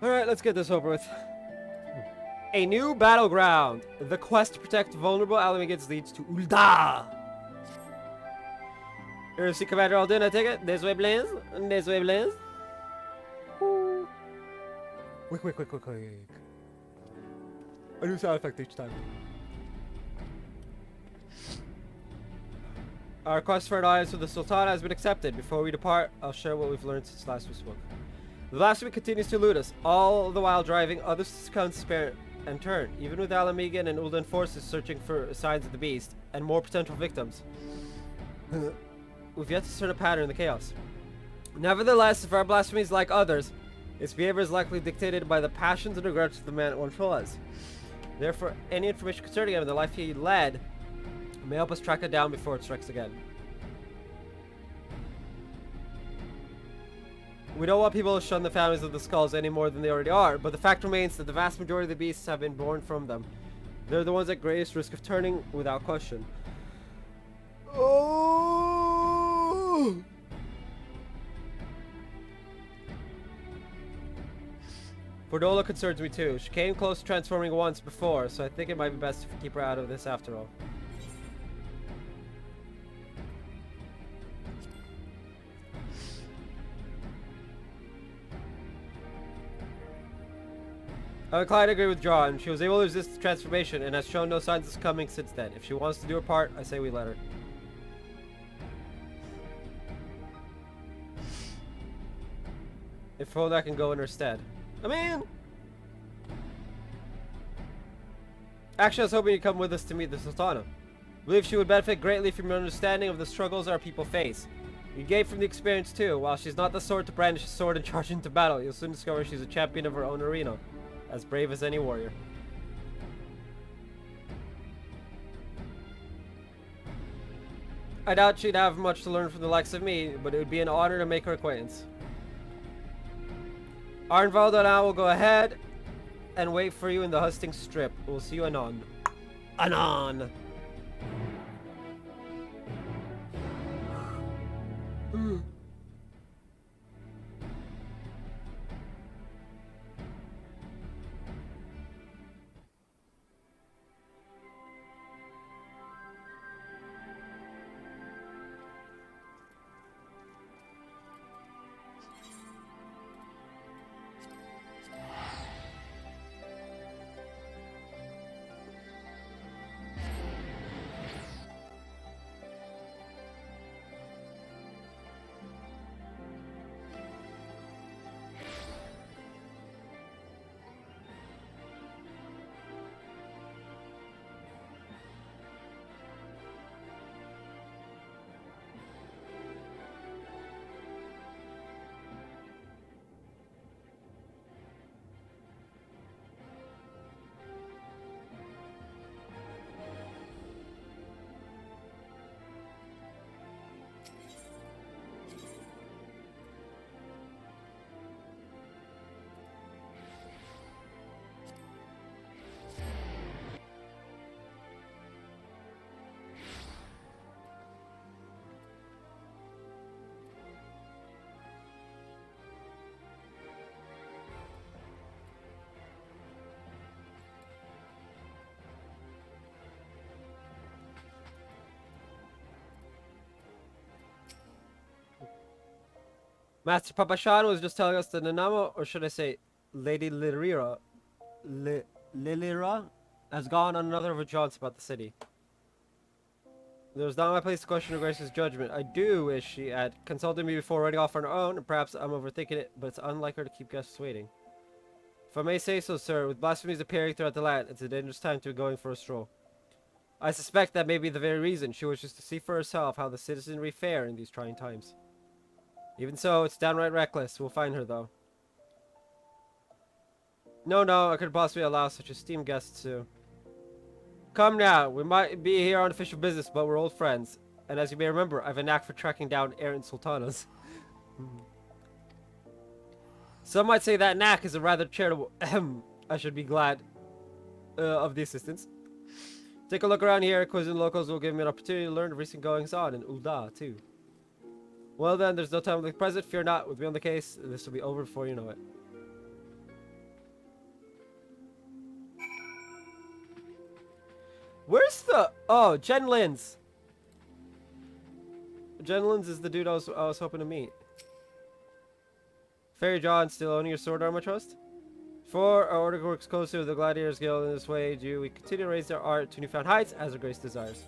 Alright, let's get this over with. A new battleground. The quest to protect vulnerable Alamegans leads to Ul'dah. Here's the Commander Alden, I take it. This way, please. This way, please. Quick. A new sound effect each time. Our request for an audience with the Sultana has been accepted. Before we depart, I'll share what we've learned since last we spoke. The blasphemy continues to elude us, all the while driving others to succumb, spare, and turn, even with Alamegan and Ul'dan forces searching for signs of the beast, and more potential victims. We've yet to discern a pattern in the chaos. Nevertheless, if our blasphemy is like others, its behavior is likely dictated by the passions and regrets of the man it once was. Therefore, any information concerning him and the life he led may help us track it down before it strikes again. We don't want people to shun the families of the skulls any more than they already are, but the fact remains that the vast majority of the beasts have been born from them. They're the ones at greatest risk of turning without question. Oh! Fordola concerns me too. She came close to transforming once before, so I think it might be best if we keep her out of this after all. I'm inclined to agree with John. She was able to resist the transformation and has shown no signs of succumbing since then. If she wants to do her part, I say we let her. If Fodak can go in her stead. I mean... Actually, I was hoping you'd come with us to meet the Sultana. I believe she would benefit greatly from your understanding of the struggles our people face. You gain from the experience too. While she's not the sort to brandish a sword and charge into battle, you'll soon discover she's a champion of her own arena. As brave as any warrior. I doubt she'd have much to learn from the likes of me, but it would be an honor to make her acquaintance. Arnvald and I will go ahead and wait for you in the hustings strip. We'll see you anon. Anon! Master Papashan was just telling us that Nanamo, or should I say, Lady Lilira, has gone on another of her jaunts about the city. There's not my place to question Her Grace's judgment. I do wish she had consulted me before running off on her own, and perhaps I'm overthinking it, but it's unlike her to keep guests waiting. If I may say so, sir, with blasphemies appearing throughout the land, it's a dangerous time to be going for a stroll. I suspect that may be the very reason she wishes to see for herself how the citizenry fare in these trying times. Even so, it's downright reckless. We'll find her, though. No, I couldn't possibly allow such esteemed guests to... Come now, we might be here on official business, but we're old friends. And as you may remember, I have a knack for tracking down errant sultanas. Some might say that knack is a rather charitable... I should be glad of the assistance. Take a look around here. Quizzing locals will give me an opportunity to learn of recent goings on in Ul'dah, too. Well then, there's no time like the present. Fear not. With me on the case, this will be over before you know it. Where's the... Oh, Jen Lins. Jen Lins is the dude I was hoping to meet. Fairy John, still owning your sword armor trust? For our order works closely with the Gladiators Guild in this way, do we continue to raise their art to newfound heights as our grace desires.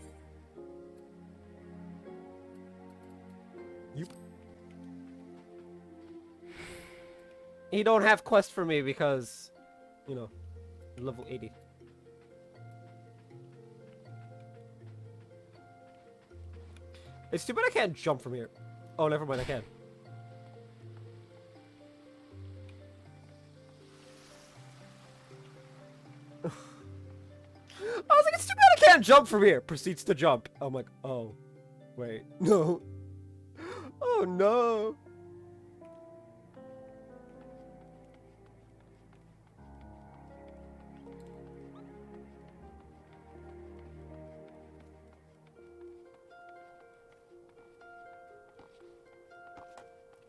Yep. He don't have quest for me because, you know, level 80. It's too bad I can't jump from here. Oh, never mind, I can. I was like, it's too bad I can't jump from here. Proceeds to jump. I'm like, oh, wait, no. Oh, no.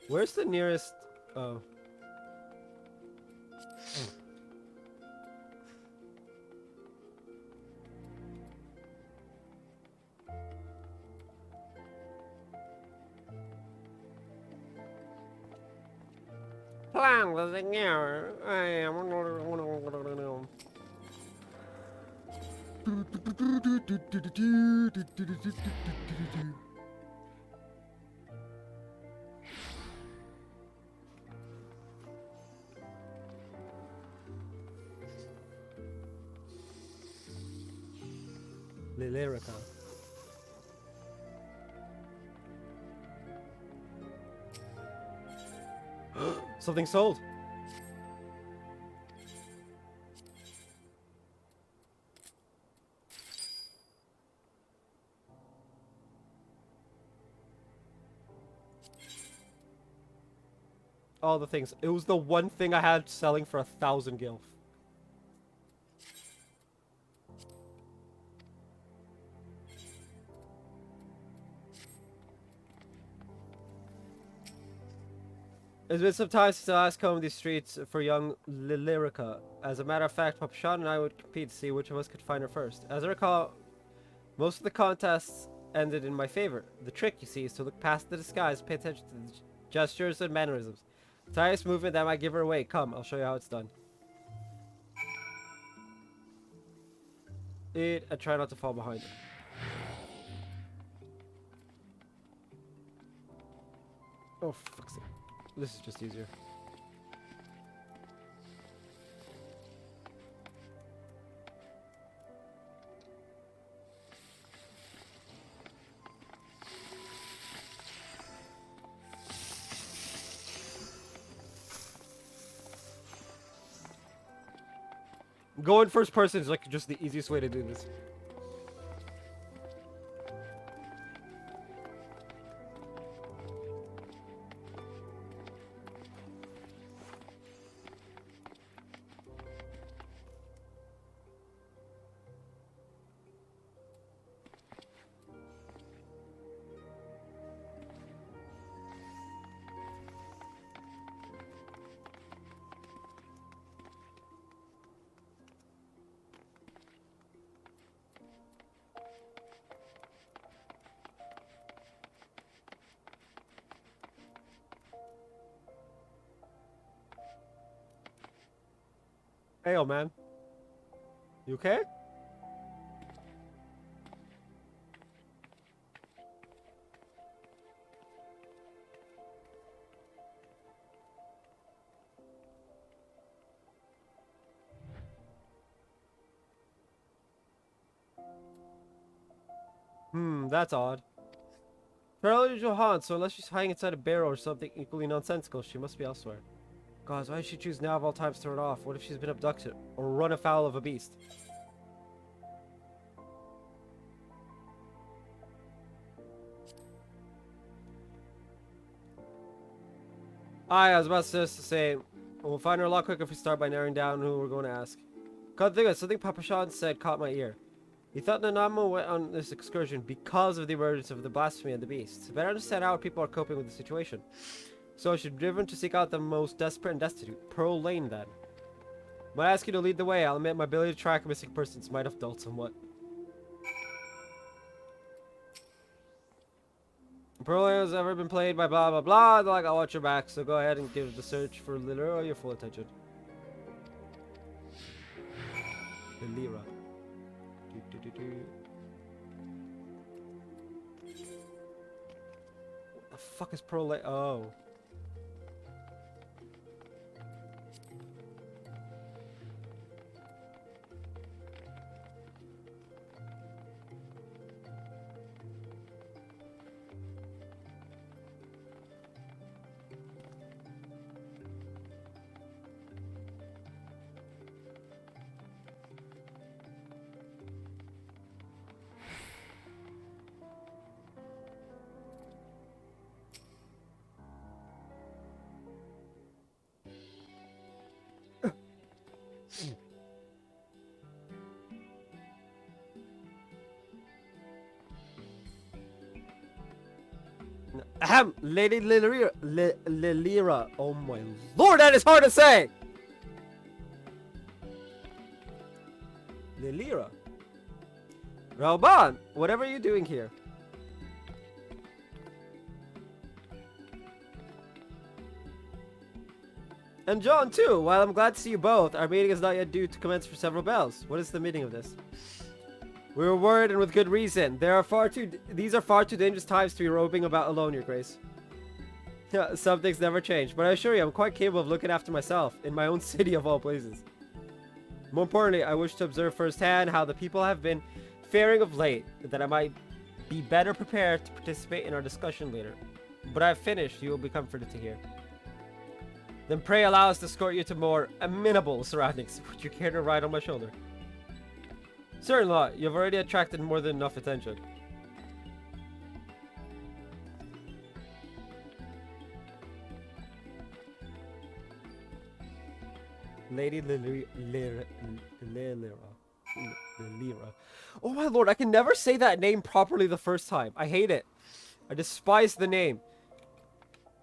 Where's the nearest... Oh. Plan the thing here. I am... Lyrica. Something sold. All the things. It was the one thing I had selling for 1,000 gil. It's been some time since I last combed these streets for young Lyrica. As a matter of fact, Papashan and I would compete to see which of us could find her first. As I recall, most of the contests ended in my favor. The trick, you see, is to look past the disguise, pay attention to the gestures and mannerisms. The tiniest movement that might give her away. Come, I'll show you how it's done. I try not to fall behind it. Oh, fuck's sake. This is just easier. Going first person is like just the easiest way to do this. Hey, old man. You okay? That's odd. Her usual haunt, so unless she's hiding inside a barrel or something equally nonsensical, she must be elsewhere. God, why did she choose now of all times to run off? What if she's been abducted or run afoul of a beast? I was about to say, we'll find her a lot quicker if we start by narrowing down who we're going to ask. God, think of it, something Papa Sean said caught my ear. He thought Nanamo went on this excursion because of the emergence of the blasphemy and the beast. To better understand how people are coping with the situation. So she's driven to seek out the most desperate and destitute. Pearl Lane, then. When I ask you to lead the way, I'll admit my ability to track missing persons might have dulled somewhat. Pearl has ever been played by blah blah blah. They're like, I'll watch your back, so go ahead and give the search for Lilira your full attention. Lilira. What the fuck is Pearl like? Oh. Ahem, Lady Lilira. Lilira. Oh my lord, that is hard to say! Lilira. Rauban, whatever are you doing here? And John too. While I'm glad to see you both, our meeting is not yet due to commence for several bells. What is the meaning of this? We were worried, and with good reason. These are far too dangerous times to be roving about alone, Your Grace. Some things never change, but I assure you I'm quite capable of looking after myself, in my own city of all places. More importantly, I wish to observe firsthand how the people have been faring of late, that I might be better prepared to participate in our discussion later. But I have finished, you will be comforted to hear. Then pray allow us to escort you to more amenable surroundings. Would you care to ride on my shoulder? Certainly not. You've already attracted more than enough attention. Lady Lilira. Oh my lord, I can never say that name properly the first time. I hate it. I despise the name.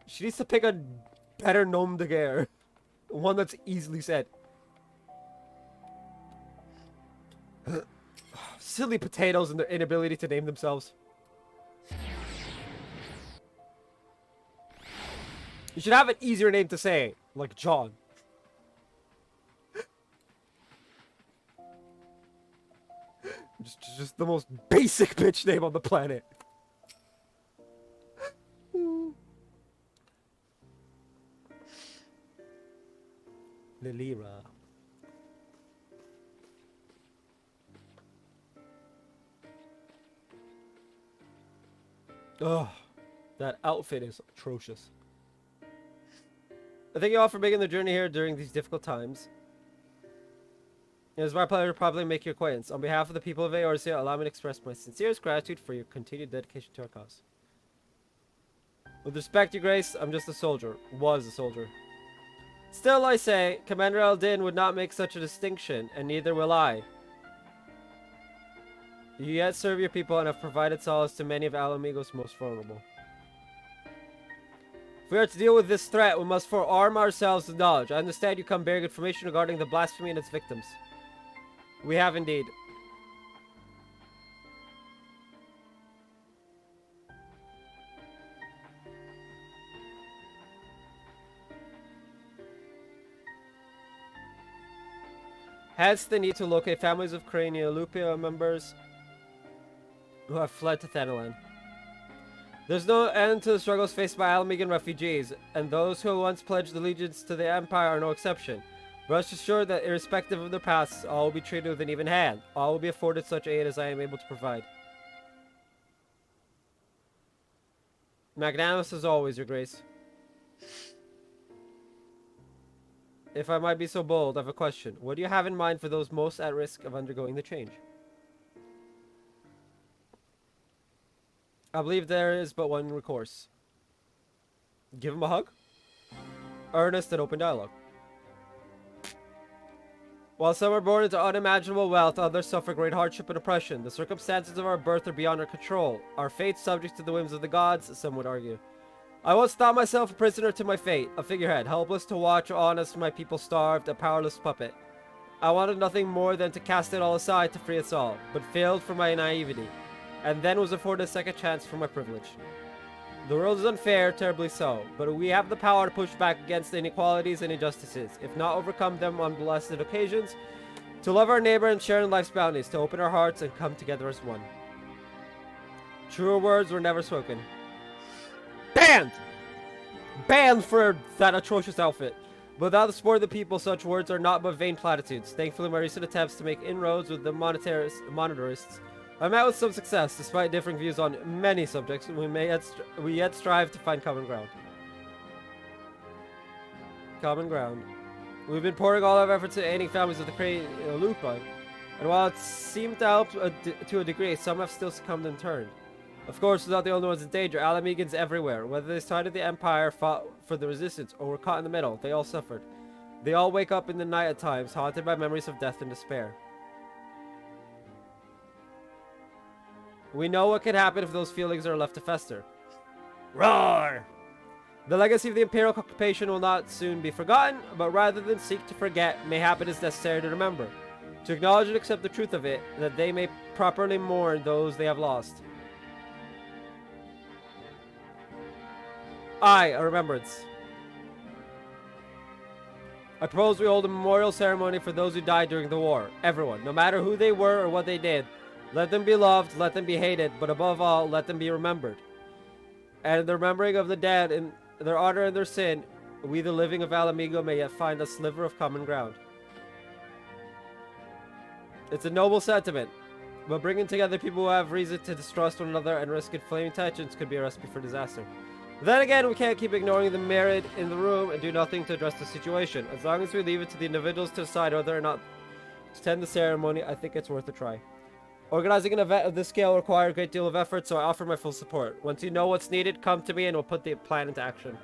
She needs to pick a better nom de guerre. One that's easily said. Silly potatoes and their inability to name themselves. You should have an easier name to say, like John. Just the most basic bitch name on the planet. Lilira. Oh, that outfit is atrocious. I thank you all for making the journey here during these difficult times. It is my pleasure to probably make your acquaintance. On behalf of the people of Eorzea, allow me to express my sincerest gratitude for your continued dedication to our cause. With respect, Your Grace, I'm just a soldier. Was a soldier. Still, I say, Commander Eldin would not make such a distinction, and neither will I. You yet serve your people and have provided solace to many of Alamigo's most vulnerable. If we are to deal with this threat, we must forearm ourselves with knowledge. I understand you come bearing information regarding the blasphemy and its victims. We have indeed. Hence the need to locate families of Craniolupia members who have fled to Thanalan. There's no end to the struggles faced by Alamigan refugees, and those who once pledged allegiance to the Empire are no exception. Rest assured that irrespective of their pasts, all will be treated with an even hand. All will be afforded such aid as I am able to provide. Magnanimous as always, Your Grace. If I might be so bold, I have a question. What do you have in mind for those most at risk of undergoing the change? I believe there is but one recourse. Give him a hug? Earnest and open dialogue. While some are born into unimaginable wealth, others suffer great hardship and oppression. The circumstances of our birth are beyond our control. Our fate subject to the whims of the gods, some would argue. I once thought myself a prisoner to my fate, a figurehead, helpless to watch on as my people starved, a powerless puppet. I wanted nothing more than to cast it all aside to free us all, but failed for my naivety, and then was afforded a second chance for my privilege. The world is unfair, terribly so, but we have the power to push back against inequalities and injustices, if not overcome them on blessed occasions, to love our neighbor and share in life's bounties, to open our hearts and come together as one. Truer words were never spoken. Banned! Banned for that atrocious outfit. Without the support of the people, such words are not but vain platitudes. Thankfully, my recent attempts to make inroads with the monetarists I met with some success, despite differing views on many subjects. We yet strive to find common ground. Common ground. We've been pouring all our efforts into aiding families with the Lupa, and while it seemed to help to a degree, some have still succumbed and turned. Of course, we're not the only ones in danger. Alamegans everywhere, whether they sided the Empire, fought for the Resistance, or were caught in the middle, they all suffered. They all wake up in the night at times, haunted by memories of death and despair. We know what can happen if those feelings are left to fester. Roar! The legacy of the Imperial occupation will not soon be forgotten, but rather than seek to forget, mayhap it is necessary to remember, to acknowledge and accept the truth of it, that they may properly mourn those they have lost. Aye, a remembrance. I propose we hold a memorial ceremony for those who died during the war. Everyone, no matter who they were or what they did. Let them be loved, let them be hated, but above all, let them be remembered. And in the remembering of the dead, in their honor and their sin, we the living of Alamigo may yet find a sliver of common ground. It's a noble sentiment, but bringing together people who have reason to distrust one another and risk inflaming tensions could be a recipe for disaster. Then again, we can't keep ignoring the merit in the room and do nothing to address the situation. As long as we leave it to the individuals to decide whether or not to attend the ceremony, I think it's worth a try. Organizing an event of this scale will require a great deal of effort, so I offer my full support. Once you know what's needed, come to me and we'll put the plan into action.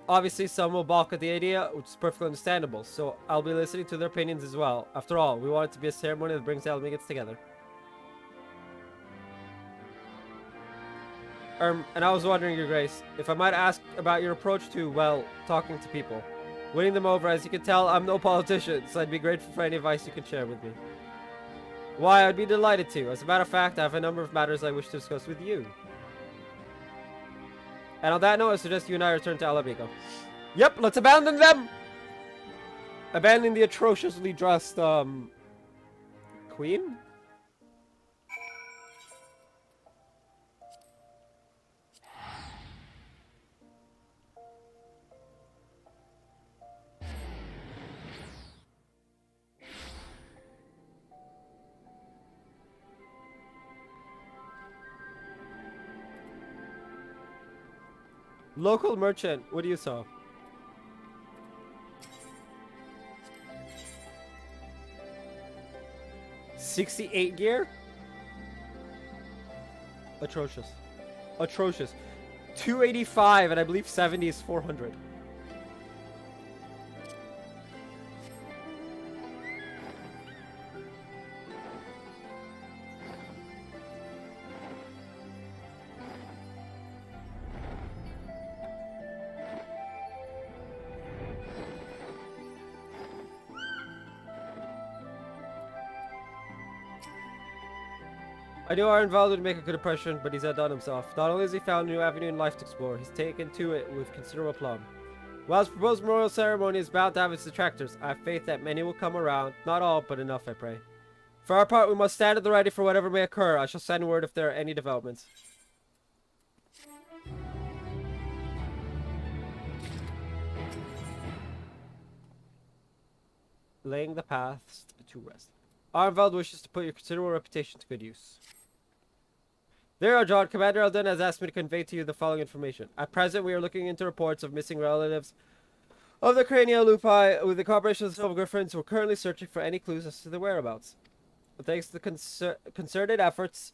Obviously, some will balk at the idea, which is perfectly understandable, so I'll be listening to their opinions as well. After all, we want it to be a ceremony that brings Alamegans together. And I was wondering, Your Grace, if I might ask about your approach to, well, talking to people. Winning them over. As you can tell, I'm no politician, so I'd be grateful for any advice you can share with me. Why, I'd be delighted to. As a matter of fact, I have a number of matters I wish to discuss with you. And on that note, I suggest you and I return to Alamigo. Yep, let's abandon them! Abandon the atrociously dressed, queen? Local merchant, what do you sell? $68 gear? Atrocious. Atrocious. 285 and I believe 70 is 400. I knew Arnvald would make a good impression, but he's outdone himself. Not only has he found a new avenue in life to explore, he's taken to it with considerable aplomb. While his proposed memorial ceremony is bound to have its detractors, I have faith that many will come around. Not all, but enough, I pray. For our part, we must stand at the ready for whatever may occur. I shall send word if there are any developments. Laying the paths to rest. Arnvald wishes to put your considerable reputation to good use. There are, John. Commander Eldon has asked me to convey to you the following information. At present, we are looking into reports of missing relatives of the Crania Lupi. With the cooperation of the Silver Griffins, we're currently searching for any clues as to their whereabouts. But thanks to the concerted efforts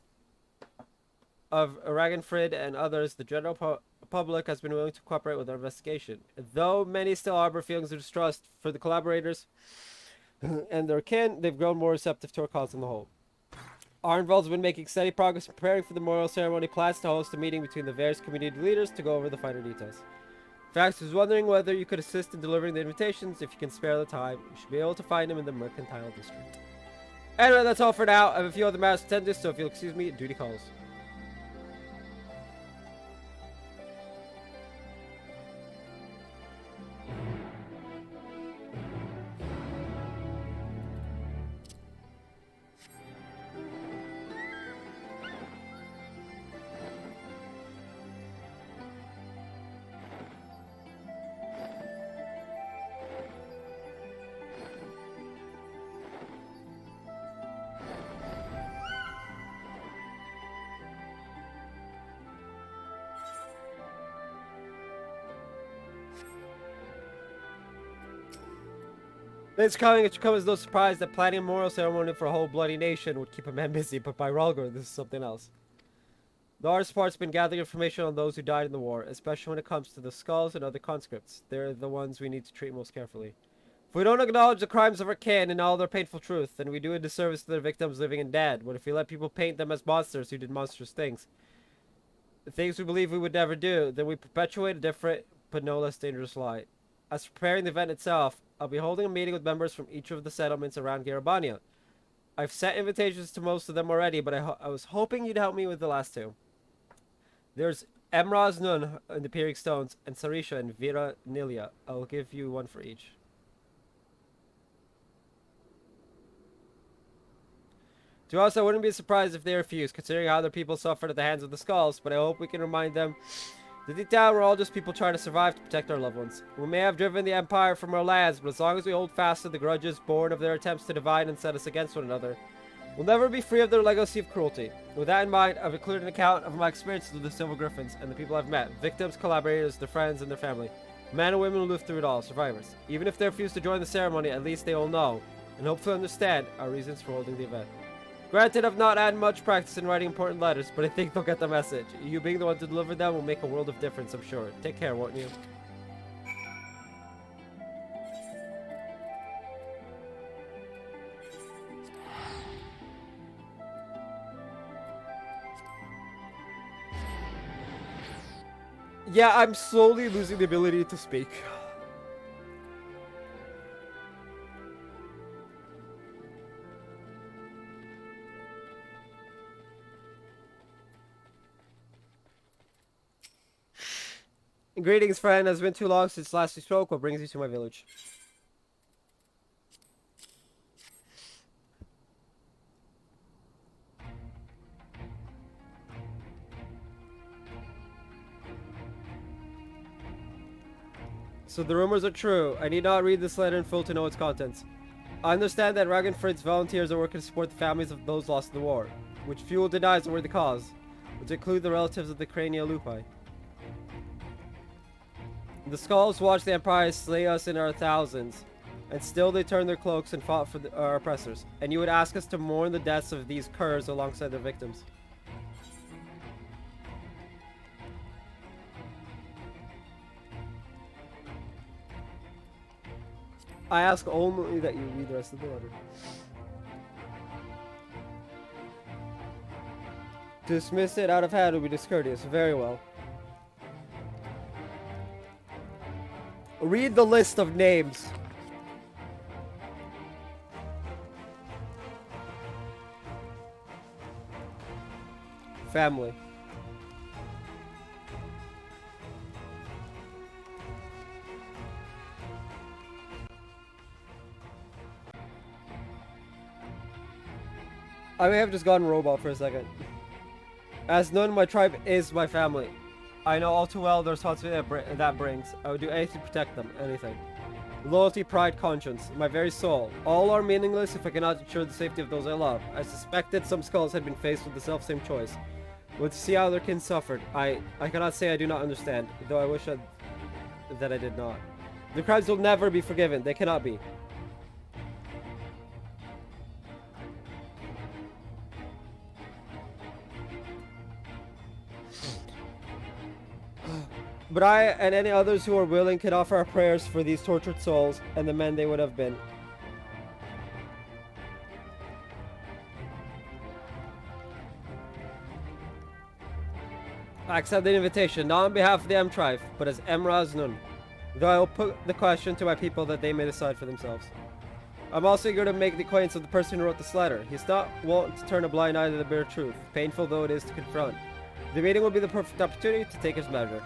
of Ragenfrid and others, the general public has been willing to cooperate with our investigation. Though many still harbor feelings of distrust for the collaborators and their kin, they've grown more receptive to our cause on the whole. Arnvald's been making steady progress in preparing for the memorial ceremony, plans to host a meeting between the various community leaders to go over the finer details. In fact, I was wondering whether you could assist in delivering the invitations. If you can spare the time, you should be able to find them in the Mercantile District. Anyway, that's all for now. I have a few other matters to attend to, so if you'll excuse me, duty calls. It's coming, it should come as no surprise that planning a memorial ceremony for a whole bloody nation would keep a man busy, but by Ralgor, this is something else. The hardest part's been gathering information on those who died in the war, especially when it comes to the skulls and other conscripts. They're the ones we need to treat most carefully. If we don't acknowledge the crimes of our kin and all their painful truth, then we do a disservice to their victims living and dead. What if we let people paint them as monsters who did monstrous things? The things we believe we would never do, then we perpetuate a different but no less dangerous lie. As for preparing the event itself, I'll be holding a meeting with members from each of the settlements around Garabania. I've sent invitations to most of them already, but I was hoping you'd help me with the last two. There's Emraz Nun in the Peering Stones, and Sarisha and Vera Nilia. I'll give you one for each. To us, I wouldn't be surprised if they refuse, considering how other people suffered at the hands of the Skulls, but I hope we can remind them that deep down we're all just people trying to survive to protect our loved ones. We may have driven the Empire from our lands, but as long as we hold fast to the grudges born of their attempts to divide and set us against one another, we'll never be free of their legacy of cruelty. With that in mind, I've included an account of my experiences with the Silver Griffins and the people I've met, victims, collaborators, their friends, and their family. Men and women who lived through it all, survivors. Even if they refuse to join the ceremony, at least they all know, and hopefully understand, our reasons for holding the event. Granted, I've not had much practice in writing important letters, but I think they'll get the message. You being the one to deliver them will make a world of difference, I'm sure. Take care, won't you? Yeah, I'm slowly losing the ability to speak. Greetings, friend. It's been too long since last we spoke. What brings you to my village? So the rumors are true. I need not read this letter in full to know its contents. I understand that Ragnfrid's volunteers are working to support the families of those lost in the war, which Fuel denies were the cause, which include the relatives of the Crania Lupi. The Skulls watched the Empire slay us in our thousands, and still they turned their cloaks and fought for our oppressors. And you would ask us to mourn the deaths of these curs alongside their victims. I ask only that you read the rest of the letter. To dismiss it out of hand would be discourteous. Very well. Read the list of names. Family. I may have just gone robot for a second. As none of my tribe is my family, I know all too well the responsibility that brings. I would do anything to protect them, anything. Loyalty, pride, conscience, my very soul. All are meaningless if I cannot ensure the safety of those I love. I suspected some Skulls had been faced with the self-same choice. But to see how their kin suffered, I cannot say I do not understand, though I wish that I did not. The crimes will never be forgiven. They cannot be. But I and any others who are willing can offer our prayers for these tortured souls and the men they would have been. I accept the invitation, not on behalf of the M-Tribe, but as Emraz Nun. Though I will put the question to my people that they may decide for themselves. I'm also eager to make the acquaintance of the person who wrote this letter. He's not wont to turn a blind eye to the bitter truth, painful though it is to confront. The meeting will be the perfect opportunity to take his measure.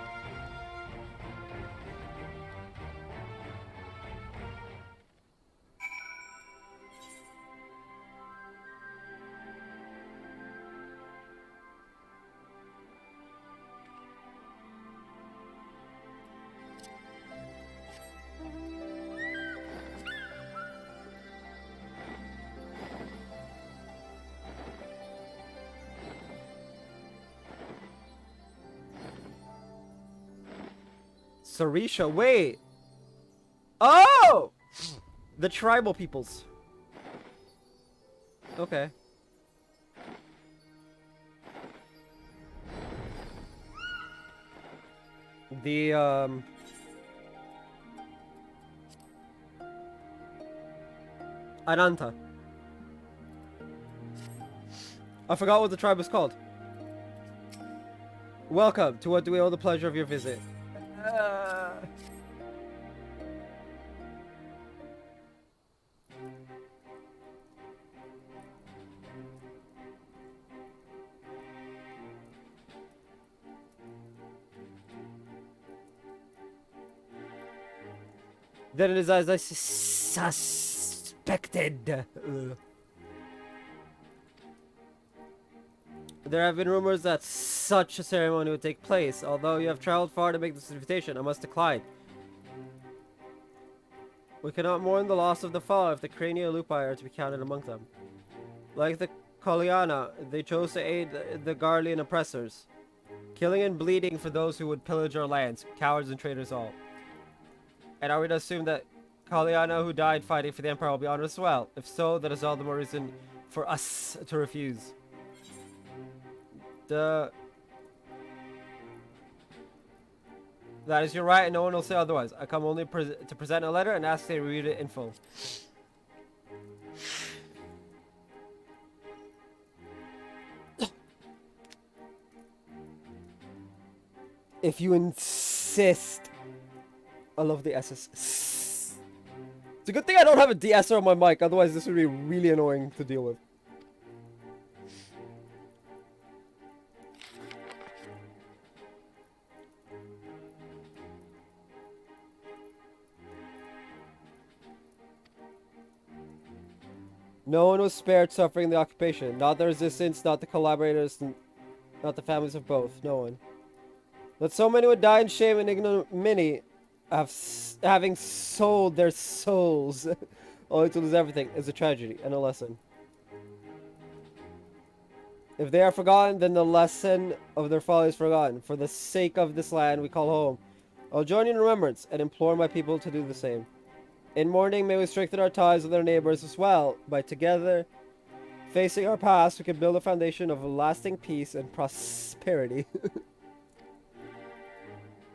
Sarisha, wait! Oh! The tribal peoples. Okay. The, Ananta. I forgot what the tribe was called. Welcome. To what do we owe the pleasure of your visit? Uh... Then it is as I suspected. There have been rumors that such a ceremony would take place. Although you have traveled far to make this invitation, I must decline. We cannot mourn the loss of the fall if the Crania Lupi are to be counted among them. Like the Koliana, they chose to aid the Garlean oppressors, killing and bleeding for those who would pillage our lands, cowards and traitors all. And are we to assume that Kaliana, who died fighting for the Empire, will be honored as well? If so, that is all the more reason for us to refuse. That is your right, and no one will say otherwise. I come only to present a letter and ask they read it in full. If you insist. I love the S's. It's a good thing I don't have a de-esser on my mic, otherwise this would be really annoying to deal with. No one was spared suffering the occupation. Not the resistance, not the collaborators, not the families of both. No one. That so many would die in shame and ignominy, having sold their souls, only to lose everything, is a tragedy and a lesson. If they are forgotten, then the lesson of their folly is forgotten. For the sake of this land we call home, I'll join in remembrance and implore my people to do the same. In mourning, may we strengthen our ties with our neighbors as well. By together facing our past, we can build a foundation of lasting peace and prosperity.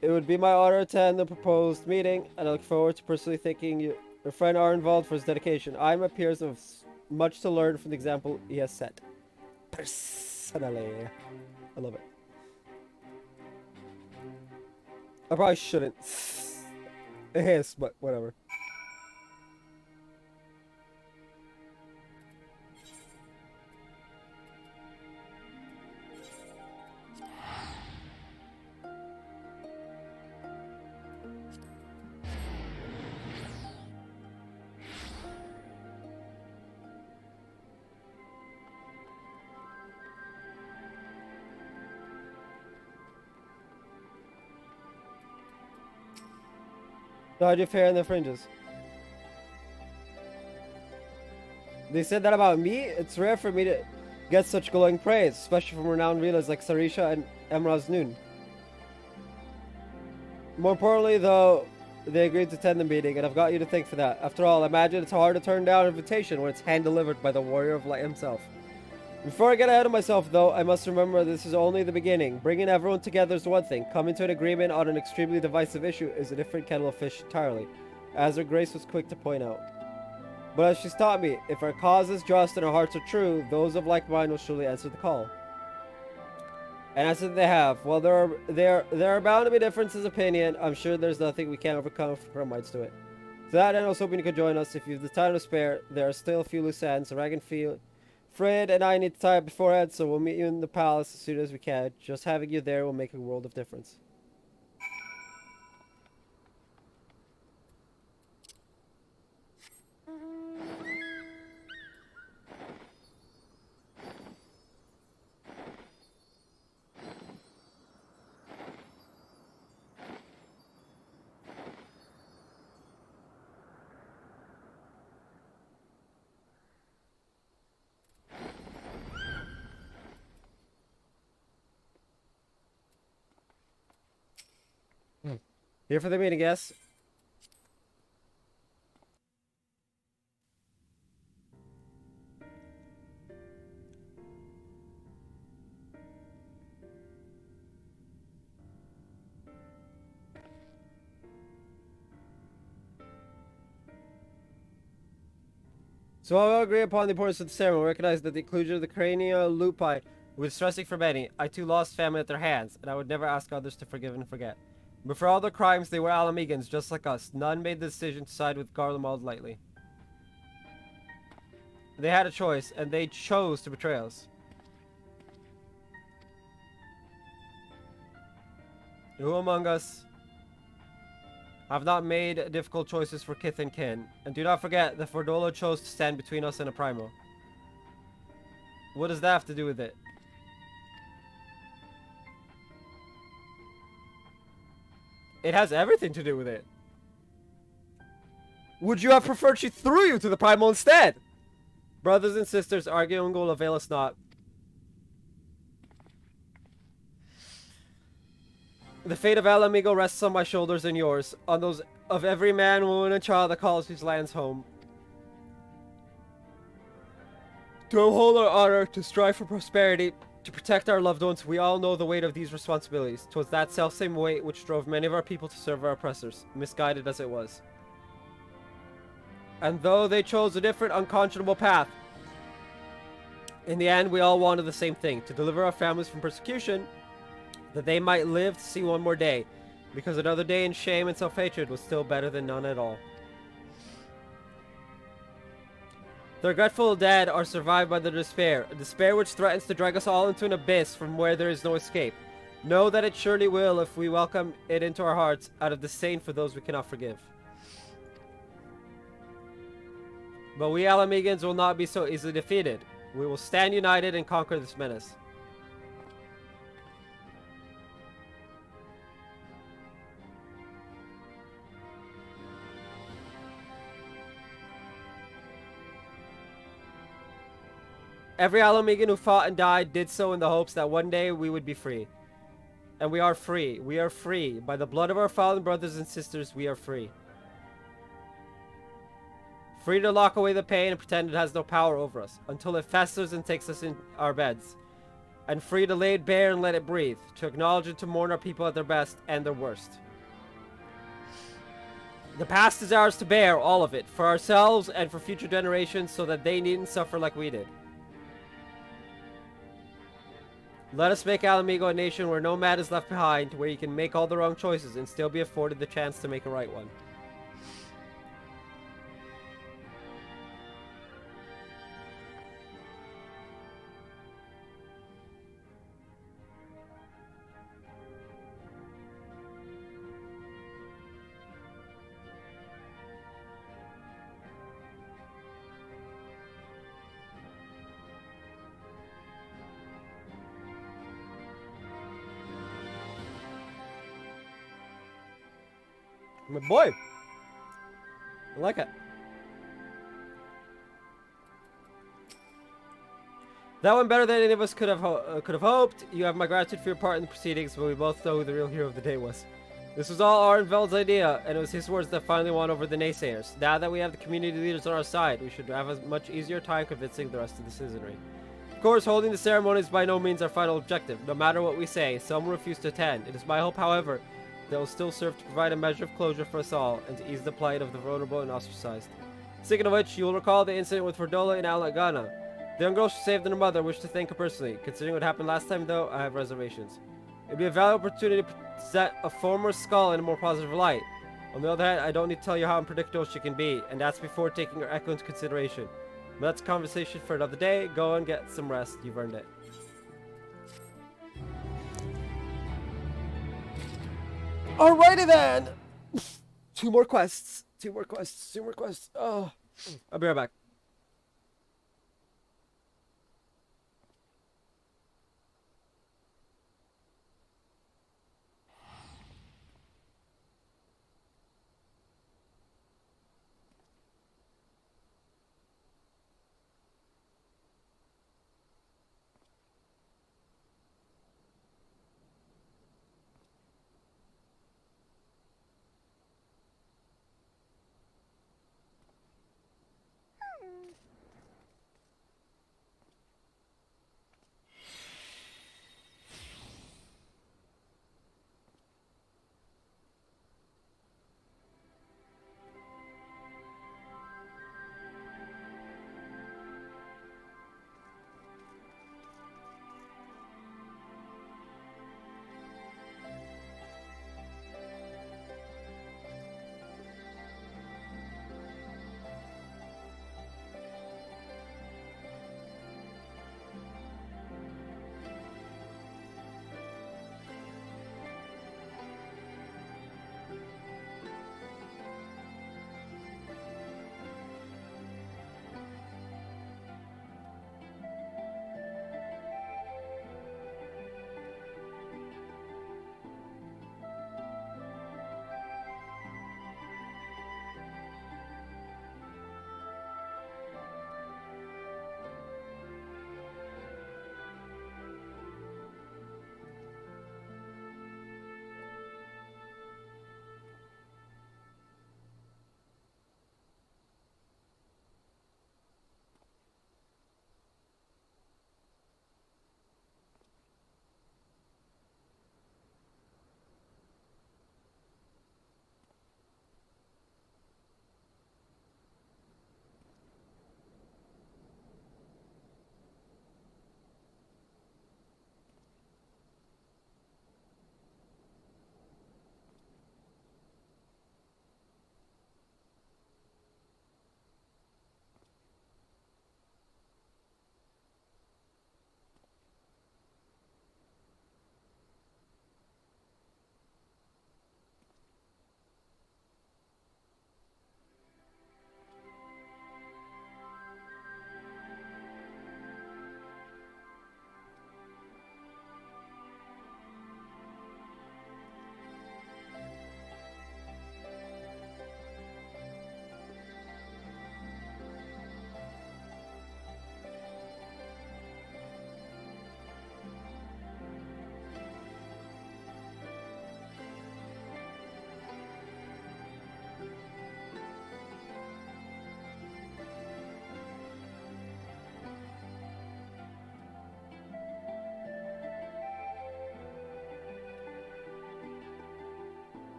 It would be my honor to attend the proposed meeting, and I look forward to personally thanking your friend Arnvald for his dedication. I and my peers have much to learn from the example he has set. Personally. I love it. I probably shouldn't hiss, but whatever. Dodge your fair in the fringes. They said that about me? It's rare for me to get such glowing praise, especially from renowned readers like Sarisha and Emraz Noon. More importantly, though, they agreed to attend the meeting, and I've got you to thank for that. After all, imagine it's hard to turn down an invitation when it's hand-delivered by the Warrior of Light himself. Before I get ahead of myself, though, I must remember this is only the beginning. Bringing everyone together is one thing. Coming to an agreement on an extremely divisive issue is a different kettle of fish entirely, as her grace was quick to point out. But as she's taught me, if our cause is just and our hearts are true, those of like mind will surely answer the call. And answer they have. While there are bound to be differences of opinion, I'm sure there's nothing we can't overcome if we put our minds to it. To that end, I was hoping you could join us. If you have the time to spare, there are still a few loose ends. Fred and I need to tie up beforehand, so we'll meet you in the palace as soon as we can. Just having you there will make a world of difference. Here for the meeting, yes? So while we all agree upon the importance of the ceremony, we recognize that the inclusion of the crania lupi was stressing for many. I too lost family at their hands, and I would never ask others to forgive and forget. But for all their crimes, they were Alamegans, just like us. None made the decision to side with Garlemald lightly. They had a choice, and they chose to betray us. Who among us have not made difficult choices for kith and kin? And do not forget that Fordolo chose to stand between us and a Primo. What does that have to do with it? It has everything to do with it. Would you have preferred she threw you to the Primal instead? Brothers and sisters, arguing will avail us not. The fate of Alamigo rests on my shoulders and yours, on those of every man, woman, and child that calls these lands home. To uphold our honor, to strive for prosperity, to protect our loved ones, we all know the weight of these responsibilities. 'Twas that selfsame weight which drove many of our people to serve our oppressors, misguided as it was. And though they chose a different, unconscionable path, in the end we all wanted the same thing, to deliver our families from persecution, that they might live to see one more day, because another day in shame and self-hatred was still better than none at all. The regretful dead are survived by the despair, a despair which threatens to drag us all into an abyss from where there is no escape. Know that it surely will if we welcome it into our hearts out of disdain for those we cannot forgive. But we Alamegans will not be so easily defeated. We will stand united and conquer this menace. Every Alamegan who fought and died did so in the hopes that one day we would be free. And we are free. We are free. By the blood of our fallen brothers and sisters, we are free. Free to lock away the pain and pretend it has no power over us, until it festers and takes us in our beds. And free to lay it bare and let it breathe, to acknowledge and to mourn our people at their best and their worst. The past is ours to bear, all of it, for ourselves and for future generations, so that they needn't suffer like we did. Let us make Alamigo a nation where no man is left behind, where you can make all the wrong choices and still be afforded the chance to make a right one. My boy! I like it. That went better than any of us could have hoped. You have my gratitude for your part in the proceedings, but we both know who the real hero of the day was. This was all Arnveld's idea, and it was his words that finally won over the naysayers. Now that we have the community leaders on our side, we should have a much easier time convincing the rest of the citizenry. Of course, holding the ceremony is by no means our final objective. No matter what we say, some will refuse to attend. It is my hope, however, that it will still serve to provide a measure of closure for us all, and to ease the plight of the vulnerable and ostracized. Speaking of which, you will recall the incident with Fordola and Alagana. The young girl she saved and her mother wish to thank her personally. Considering what happened last time, though, I have reservations. It would be a valuable opportunity to set a former skull in a more positive light. On the other hand, I don't need to tell you how unpredictable she can be, and that's before taking her echo into consideration. But that's a conversation for another day. Go and get some rest. You've earned it. Alrighty then! Two more quests. Oh. I'll be right back.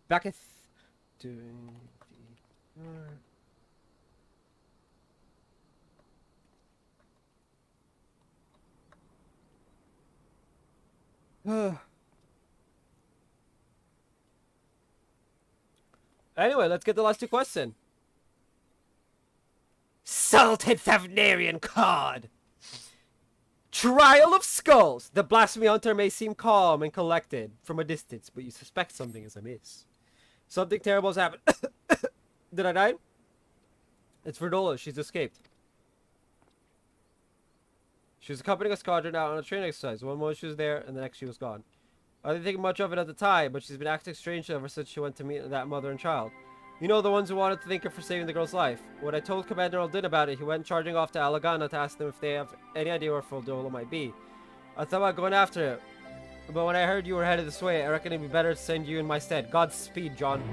Becketh doing the Anyway, let's get the last two questions. Salted Thavnarian cod. Trial of Skulls. The blasphemy hunter may seem calm and collected from a distance, but you suspect something is amiss. Something terrible has happened. Did I die? It's Verdola. She's escaped. She was accompanying a squadron out on a training exercise. One moment she was there, and the next she was gone. I didn't think much of it at the time, but she's been acting strangely ever since she went to meet that mother and child. You know, the ones who wanted to thank her for saving the girl's life. When I told Commander Aldin about it, he went charging off to Alagana to ask them if they have any idea where Fordola might be. I thought about going after it, but when I heard you were headed this way, I reckon it'd be better to send you in my stead. Godspeed, John.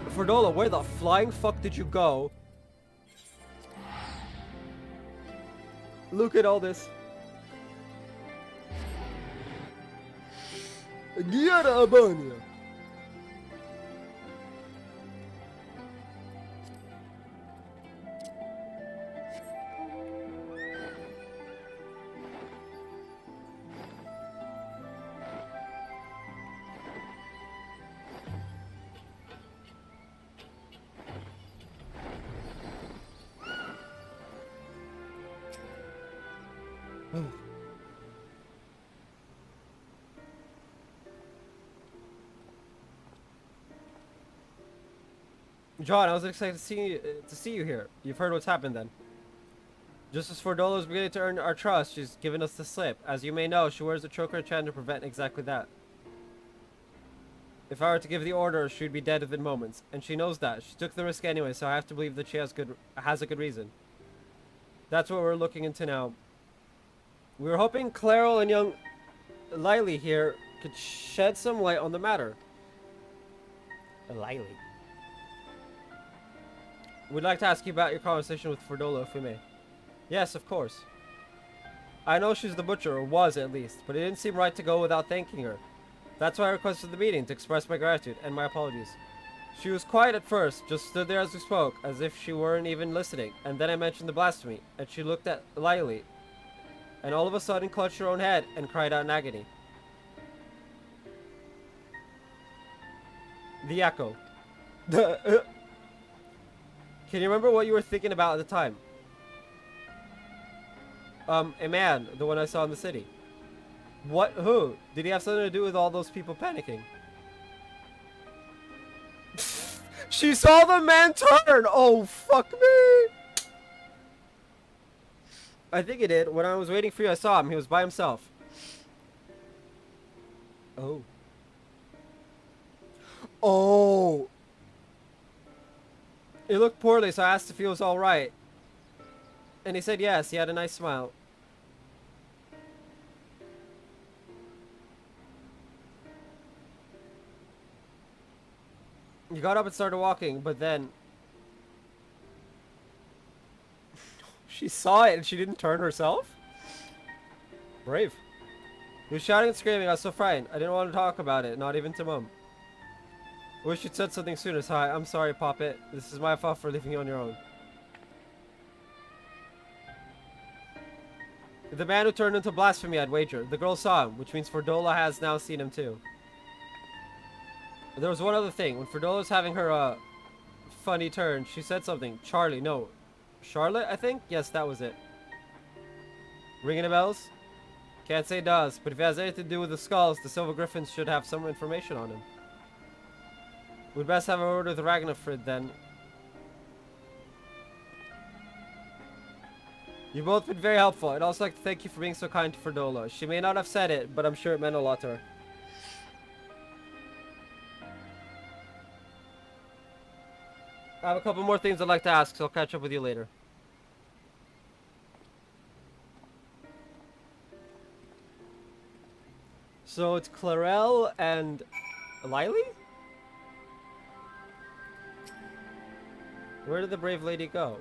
Fordola, where the flying fuck did you go? Look at all this. Giara Abania. John, I was excited to see you here. You've heard what's happened then. Just as Fordola is beginning to earn our trust, she's given us the slip. As you may know, she wears a choker enchant to prevent exactly that. If I were to give the order, she'd be dead within moments, and she knows that. She took the risk anyway, so I have to believe that she has a good reason. That's what we're looking into now. We were hoping Clairol and young Lily here could shed some light on the matter. Lily. We'd like to ask you about your conversation with Fordola, if we may. Yes, of course. I know she's the butcher, or was at least, but it didn't seem right to go without thanking her. That's why I requested the meeting, to express my gratitude and my apologies. She was quiet at first, just stood there as we spoke, as if she weren't even listening, and then I mentioned the blasphemy, and she looked at Lily, and all of a sudden clutched her own head and cried out in agony. The echo. Can you remember what you were thinking about at the time? A man, the one I saw in the city. What? Who? Did he have something to do with all those people panicking? She saw the man turn! Oh, fuck me! I think he did. When I was waiting for you, I saw him. He was by himself. Oh. Oh! He looked poorly, so I asked if he was alright. And he said yes, he had a nice smile. He got up and started walking, but then... She saw it and she didn't turn herself? Brave. He was shouting and screaming. I was so frightened. I didn't want to talk about it, not even to Mum. I wish you'd said something sooner. Hi, I'm sorry, Poppet. This is my fault for leaving you on your own. The man who turned into blasphemy, I'd wager. The girl saw him, which means Fordola has now seen him too. There was one other thing. When Fordola was having her funny turn, she said something. Charlie, no. Charlotte, I think? Yes, that was it. Ringing the bells? Can't say it does, but if it has anything to do with the skulls, the Silver Griffins should have some information on him. We'd best have a word with Ragnarfrid then. You've both been very helpful. I'd also like to thank you for being so kind to Fordola. She may not have said it, but I'm sure it meant a lot to her. I have a couple more things I'd like to ask, so I'll catch up with you later. So it's Clarel and Lily? Where did the brave lady go?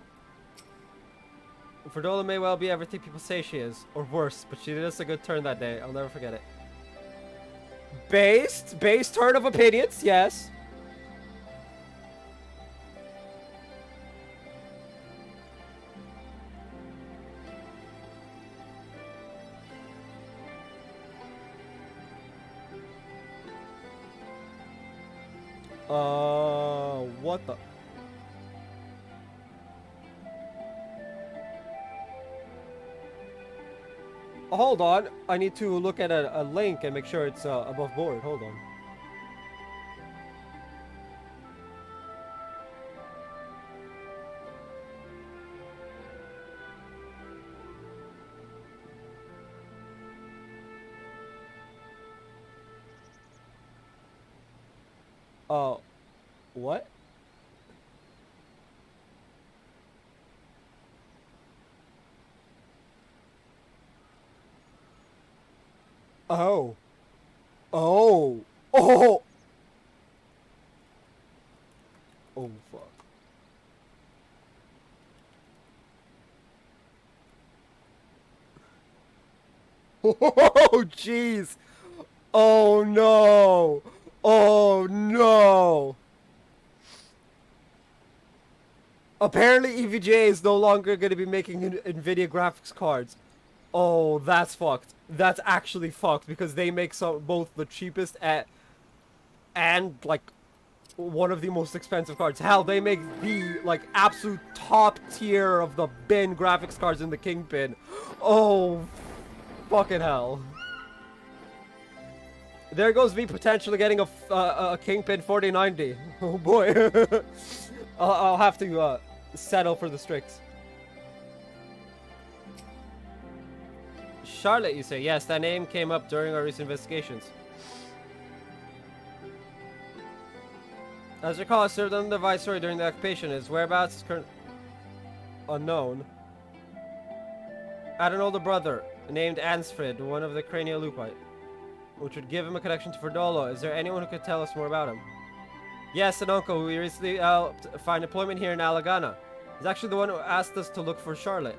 Fordola may well be everything people say she is, or worse, but she did us a good turn that day. I'll never forget it. Based turn of opinions, yes. What the? Hold on. I need to look at a link and make sure it's above board. Hold on. Uh, what? Oh. Oh. Oh. Oh, fuck. Oh, jeez. Oh, no. Oh, no. Apparently, EVGA is no longer going to be making NVIDIA graphics cards. Oh, that's fucked. That's actually fucked because they make both the cheapest and like one of the most expensive cards. Hell, they make the like absolute top tier of the bin graphics cards in the Kingpin. Oh, fucking hell. There goes me potentially getting a Kingpin 4090. Oh boy. I'll have to settle for the Strix. Charlotte, you say? Yes, that name came up during our recent investigations. As recall, I served under the Viceroy during the occupation. His whereabouts is currently unknown. I had an older brother named Ansfrid, one of the Cranial Lupite, which would give him a connection to Ferdolo. Is there anyone who could tell us more about him? Yes, an uncle who we recently helped find employment here in Alagana. He's actually the one who asked us to look for Charlotte.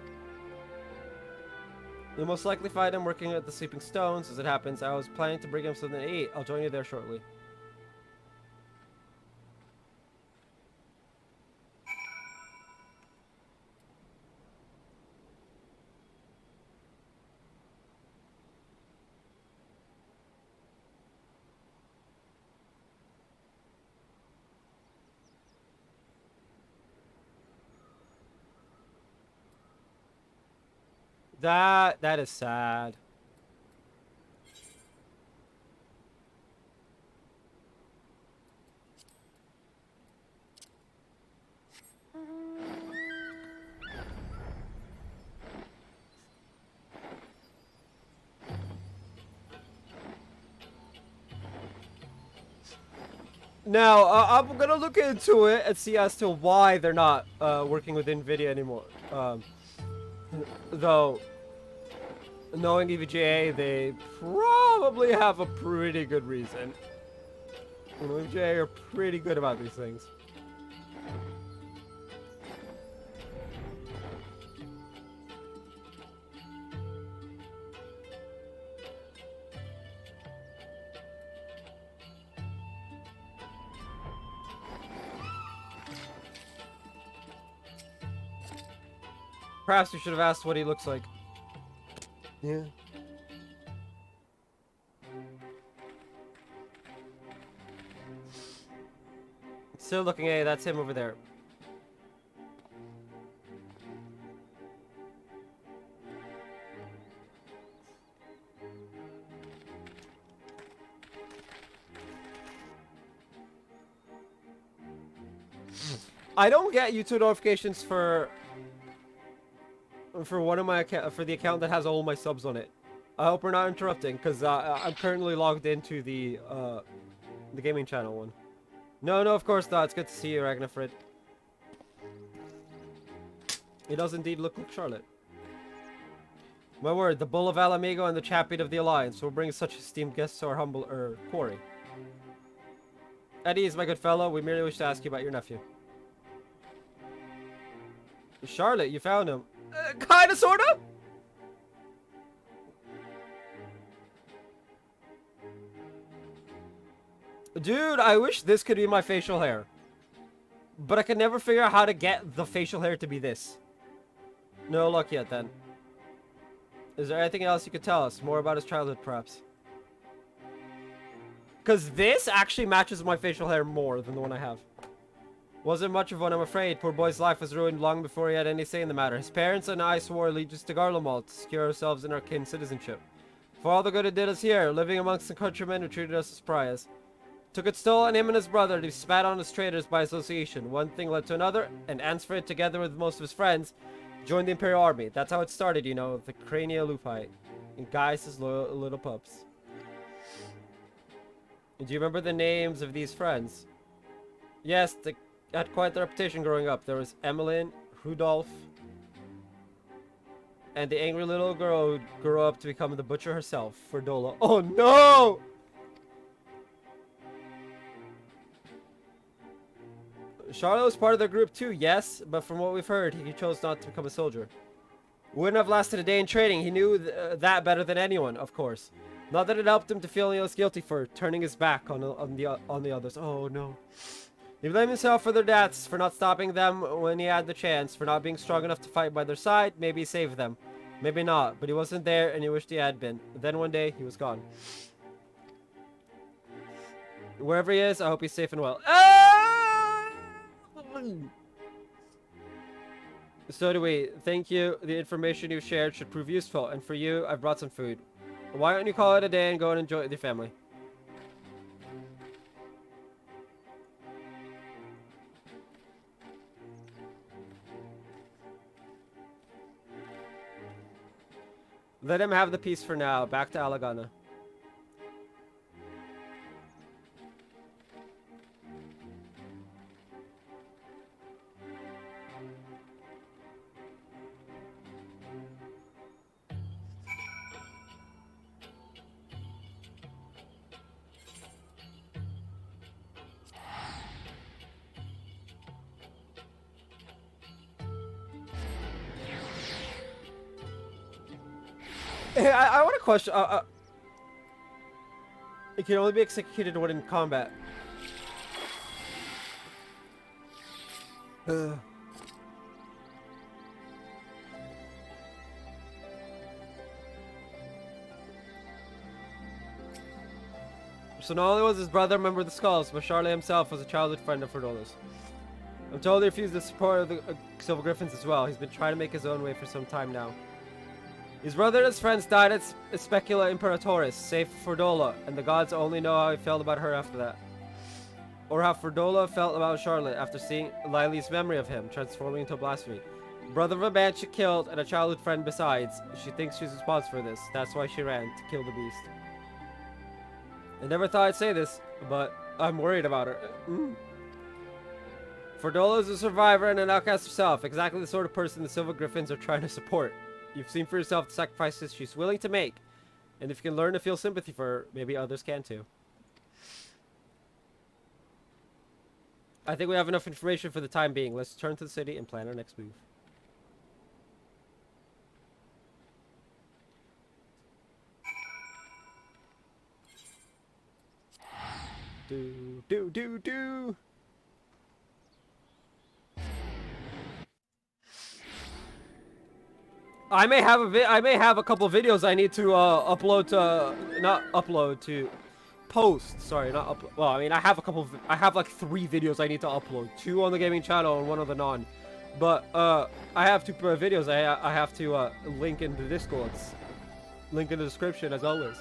You'll most likely find him working at the Sleeping Stones. As it happens, I was planning to bring him something to eat. I'll join you there shortly. That is sad. Now, I'm gonna look into it and see as to why they're not working with NVIDIA anymore. Though, knowing EVGA, they probably have a pretty good reason. You know, EVGA are pretty good about these things. Perhaps you should have asked what he looks like. Yeah. Still looking, hey, that's him over there. I don't get YouTube notifications for one of my for the account that has all my subs on it. I hope we're not interrupting because I'm currently logged into the gaming channel one. No, of course not. It's good to see you, Ragnarfrid. He does indeed look like Charlotte. My word, the Bull of Alamigo and the Champion of the Alliance will bring such esteemed guests to our humble quarry. At ease, my good fellow. We merely wish to ask you about your nephew. Charlotte, you found him. Kinda, sorta? Dude, I wish this could be my facial hair. But I can never figure out how to get the facial hair to be this. No luck yet, then. Is there anything else you could tell us? More about his childhood, perhaps? Because this actually matches my facial hair more than the one I have. Wasn't much of one, I'm afraid. Poor boy's life was ruined long before he had any say in the matter. His parents and I swore allegiance to Garlemald to secure ourselves and our kin's citizenship. For all the good it did us here, living amongst the countrymen who treated us as pariahs. Took its toll on him and his brother to be spat on as traitors by association. One thing led to another, and Ansfrid, together with most of his friends, joined the Imperial Army. That's how it started, you know, the Crania Lupi. And guys as loyal little pups. Do you remember the names of these friends? Yes, they had quite the reputation growing up. There was Emmeline, Rudolph, and the angry little girl who grew up to become the butcher herself, Ferdola. Oh no! Charlotte was part of the group too, yes, but from what we've heard, he chose not to become a soldier. Wouldn't have lasted a day in training. He knew that better than anyone, of course. Not that it helped him to feel any less guilty for turning his back on the others. Oh no. He blamed himself for their deaths, for not stopping them when he had the chance, for not being strong enough to fight by their side. Maybe he saved them. Maybe not, but he wasn't there and he wished he had been. Then one day, he was gone. Wherever he is, I hope he's safe and well. So do we. Thank you. The information you shared should prove useful. And for you, I've brought some food. Why don't you call it a day and go and enjoy it with your family? Let him have the peace for now. Back to Alagana. Hey, I want to question. It can only be executed when in combat. So not only was his brother a member of the Skulls, but Charlotte himself was a childhood friend of Ferdola's. I'm told he refused the support of the Silver Griffins as well. He's been trying to make his own way for some time now. His brother and his friends died at Specula Imperatoris, save for Ferdola, and the gods only know how he felt about her after that. Or how Ferdola felt about Charlotte after seeing Lily's memory of him transforming into blasphemy. Brother of a man she killed, and a childhood friend besides. She thinks she's responsible for this. That's why she ran, to kill the beast. I never thought I'd say this, but I'm worried about her. Ferdola is a survivor and an outcast herself, exactly the sort of person the Silver Griffins are trying to support. You've seen for yourself the sacrifices she's willing to make. And if you can learn to feel sympathy for her, maybe others can too. I think we have enough information for the time being. Let's turn to the city and plan our next move. Do. I may have a couple videos I need to upload to post. Sorry, not upload. Well, I mean, I have like 3 videos I need to upload. 2 on the gaming channel and 1 on the non. But I have 2 videos I have to link in the Discord. Link in the description as always.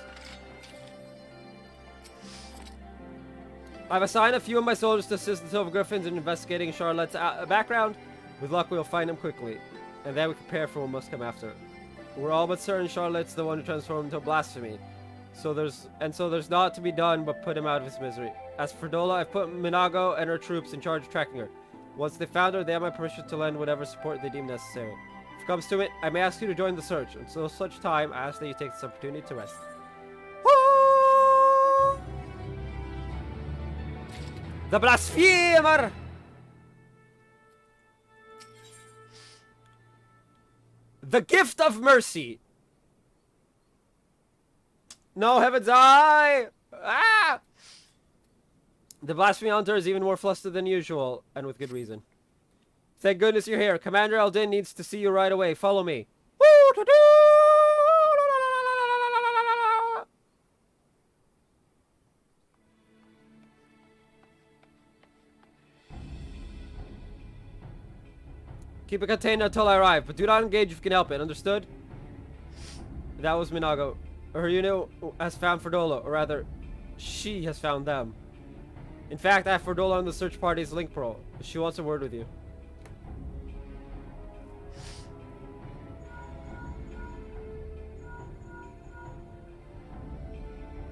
I've assigned a few of my soldiers to assist the Silver Griffins in investigating Charlotte's background. With luck, we'll find them quickly. And then we prepare for what must come after. We're all but certain Charlotte's the one who transformed into blasphemy. So there's naught to be done but put him out of his misery. As for Dola, I've put Minago and her troops in charge of tracking her. Once they found her, they have my permission to lend whatever support they deem necessary. If it comes to it, I may ask you to join the search. Until such time, I ask that you take this opportunity to rest. The blasphemer! The gift of mercy. No, heaven's eye! Ah! The blasphemy hunter is even more flustered than usual, and with good reason. Thank goodness you're here. Commander Eldin needs to see you right away. Follow me. Keep it contained until I arrive, but do not engage if you can help it. Understood? That was Minago. Her unit has found Ferdola, or rather, she has found them. In fact, I have Ferdola on the search party's link pro. She wants a word with you.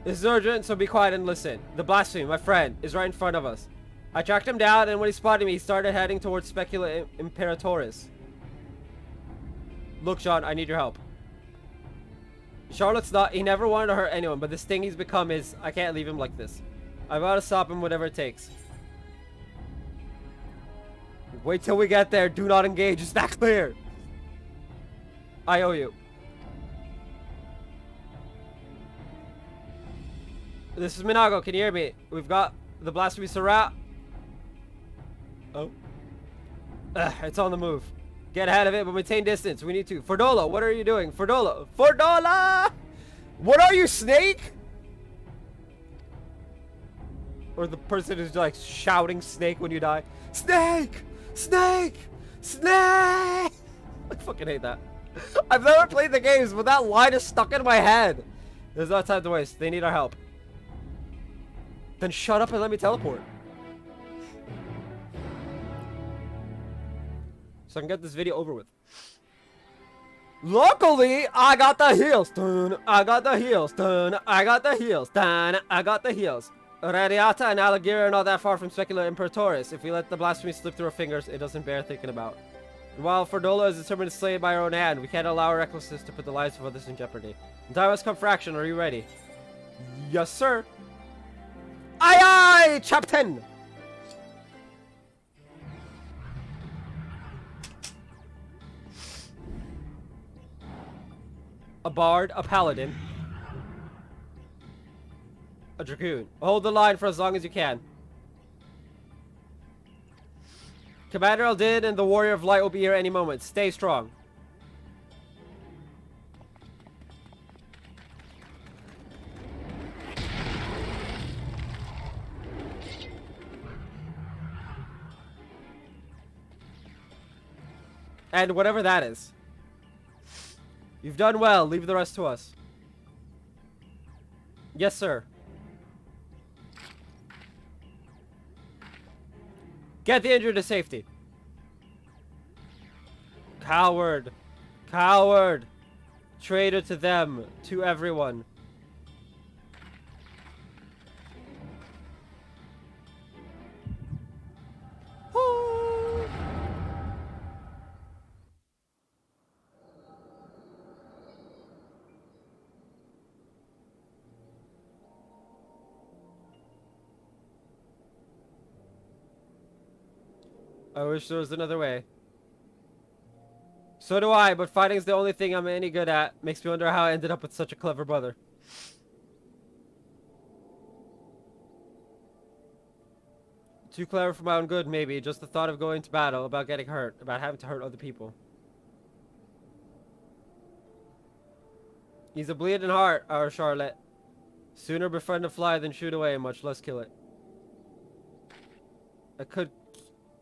This is urgent, so be quiet and listen. The blasphemy, my friend, is right in front of us. I tracked him down, and when he spotted me, he started heading towards Specula Imperatoris. Look, Sean, I need your help. Charlotte's not. He never wanted to hurt anyone, but this thing he's become is. I can't leave him like this. I've got to stop him, whatever it takes. Wait till we get there. Do not engage. Is that clear? I owe you. This is Minago. Can you hear me? We've got the blasphemy Surah. Oh. It's on the move. Get ahead of it, but maintain distance. We need to. Ferdola, what are you doing? Ferdola! Ferdola! What are you, Snake? Or the person who's like shouting Snake when you die. Snake! Snake! Snake! I fucking hate that. I've never played the games, but that line is stuck in my head. There's no time to waste. They need our help. Then shut up and let me teleport. So I can get this video over with. Luckily, I got the heals. Dun, I got the heals. Dun, I got the heals. Dun, I got the heals. Radiata and Alagira are not that far from Specula Imperatoris. If we let the blasphemy slip through our fingers, it doesn't bear thinking about. And while Ferdola is determined to slay it by her own hand, we can't allow our recklessness to put the lives of others in jeopardy. The time has come for action. Are you ready? Yes, sir. Aye, aye, Captain! A bard, a paladin, a dragoon. Hold the line for as long as you can. Commander Eldin and the Warrior of Light will be here any moment. Stay strong. And whatever that is. You've done well. Leave the rest to us. Yes, sir. Get the injured to safety. Coward. Coward. Traitor to them. To everyone. I wish there was another way. So do I, but fighting's the only thing I'm any good at. Makes me wonder how I ended up with such a clever brother. Too clever for my own good, maybe. Just the thought of going to battle, about getting hurt, about having to hurt other people. He's a bleeding heart, our Charlotte. Sooner befriend a fly than shoot away, much less kill it. I could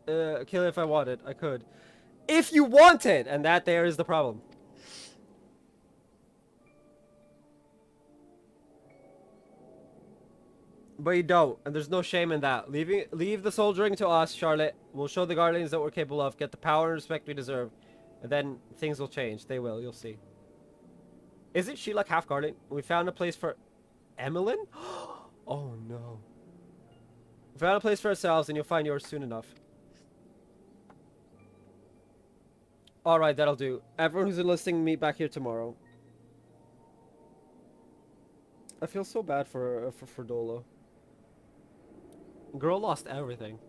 kill it if I wanted. I could. If you wanted! And that there is the problem. But you don't, and there's no shame in that. Leave the soldiering to us, Charlotte. We'll show the Guardians that we're capable of. Get the power and respect we deserve. And then things will change. They will, you'll see. Isn't she like half Guardian? We found a place for... Emmeline? Oh no. We found a place for ourselves, and you'll find yours soon enough. Alright, that'll do. Everyone who's enlisting, meet back here tomorrow. I feel so bad for Ferdola. Girl lost everything.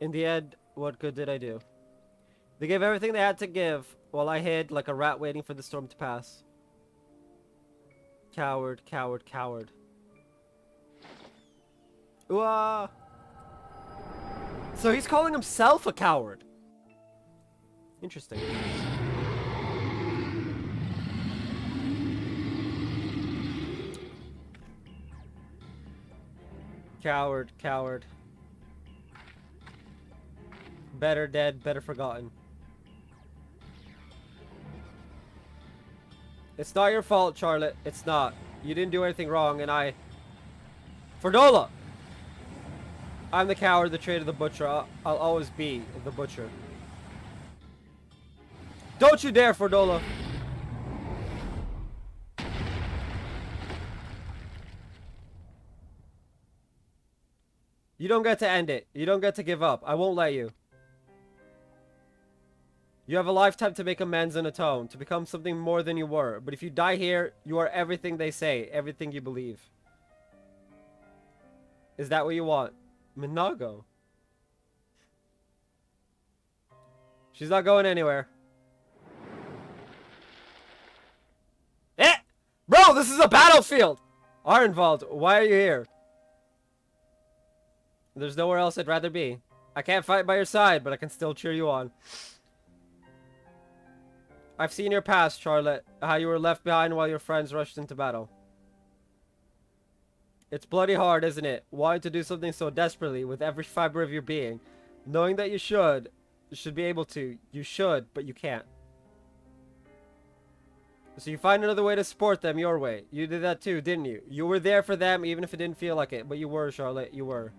In the end, what good did I do? They gave everything they had to give, while I hid like a rat waiting for the storm to pass. Coward, coward, coward. Ooh, so he's calling himself a coward. Interesting. Coward, coward. Better dead, better forgotten. It's not your fault, Charlotte. It's not. You didn't do anything wrong, and I... Fordola! I'm the coward, the traitor, the butcher. I'll always be the butcher. Don't you dare, Fordola! You don't get to end it. You don't get to give up. I won't let you. You have a lifetime to make amends and atone, to become something more than you were. But if you die here, you are everything they say, everything you believe. Is that what you want? Minago. She's not going anywhere. Eh! Bro, this is a battlefield! Arnvald, why are you here? There's nowhere else I'd rather be. I can't fight by your side, but I can still cheer you on. I've seen your past, Charlotte. How you were left behind while your friends rushed into battle. It's bloody hard, isn't it? Wanting to do something so desperately with every fiber of your being. Knowing that you should be able to. You should, but you can't. So you find another way to support them your way. You did that too, didn't you? You were there for them even if it didn't feel like it. But you were, Charlotte. You were.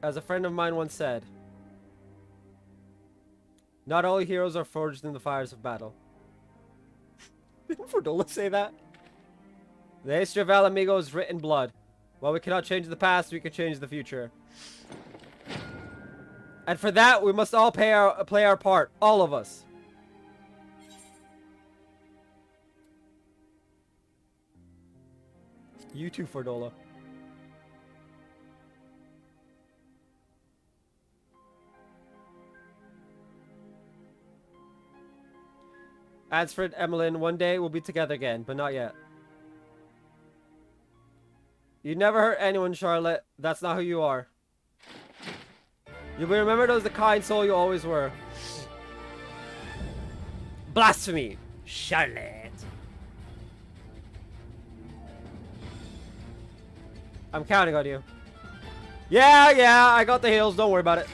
As a friend of mine once said, not all heroes are forged in the fires of battle. Didn't Fordola say that? The history of Alamigo is written in blood. While we cannot change the past, we can change the future. And for that, we must all play our part. All of us. You too, Fordola. Ansfred, Emmeline, one day we'll be together again, but not yet. You never hurt anyone, Charlotte. That's not who you are. You'll be remembered as the kind soul you always were. Blasphemy, Charlotte. I'm counting on you. Yeah, I got the heals. Don't worry about it.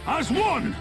As one!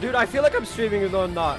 Dude, I feel like I'm streaming even though I'm not.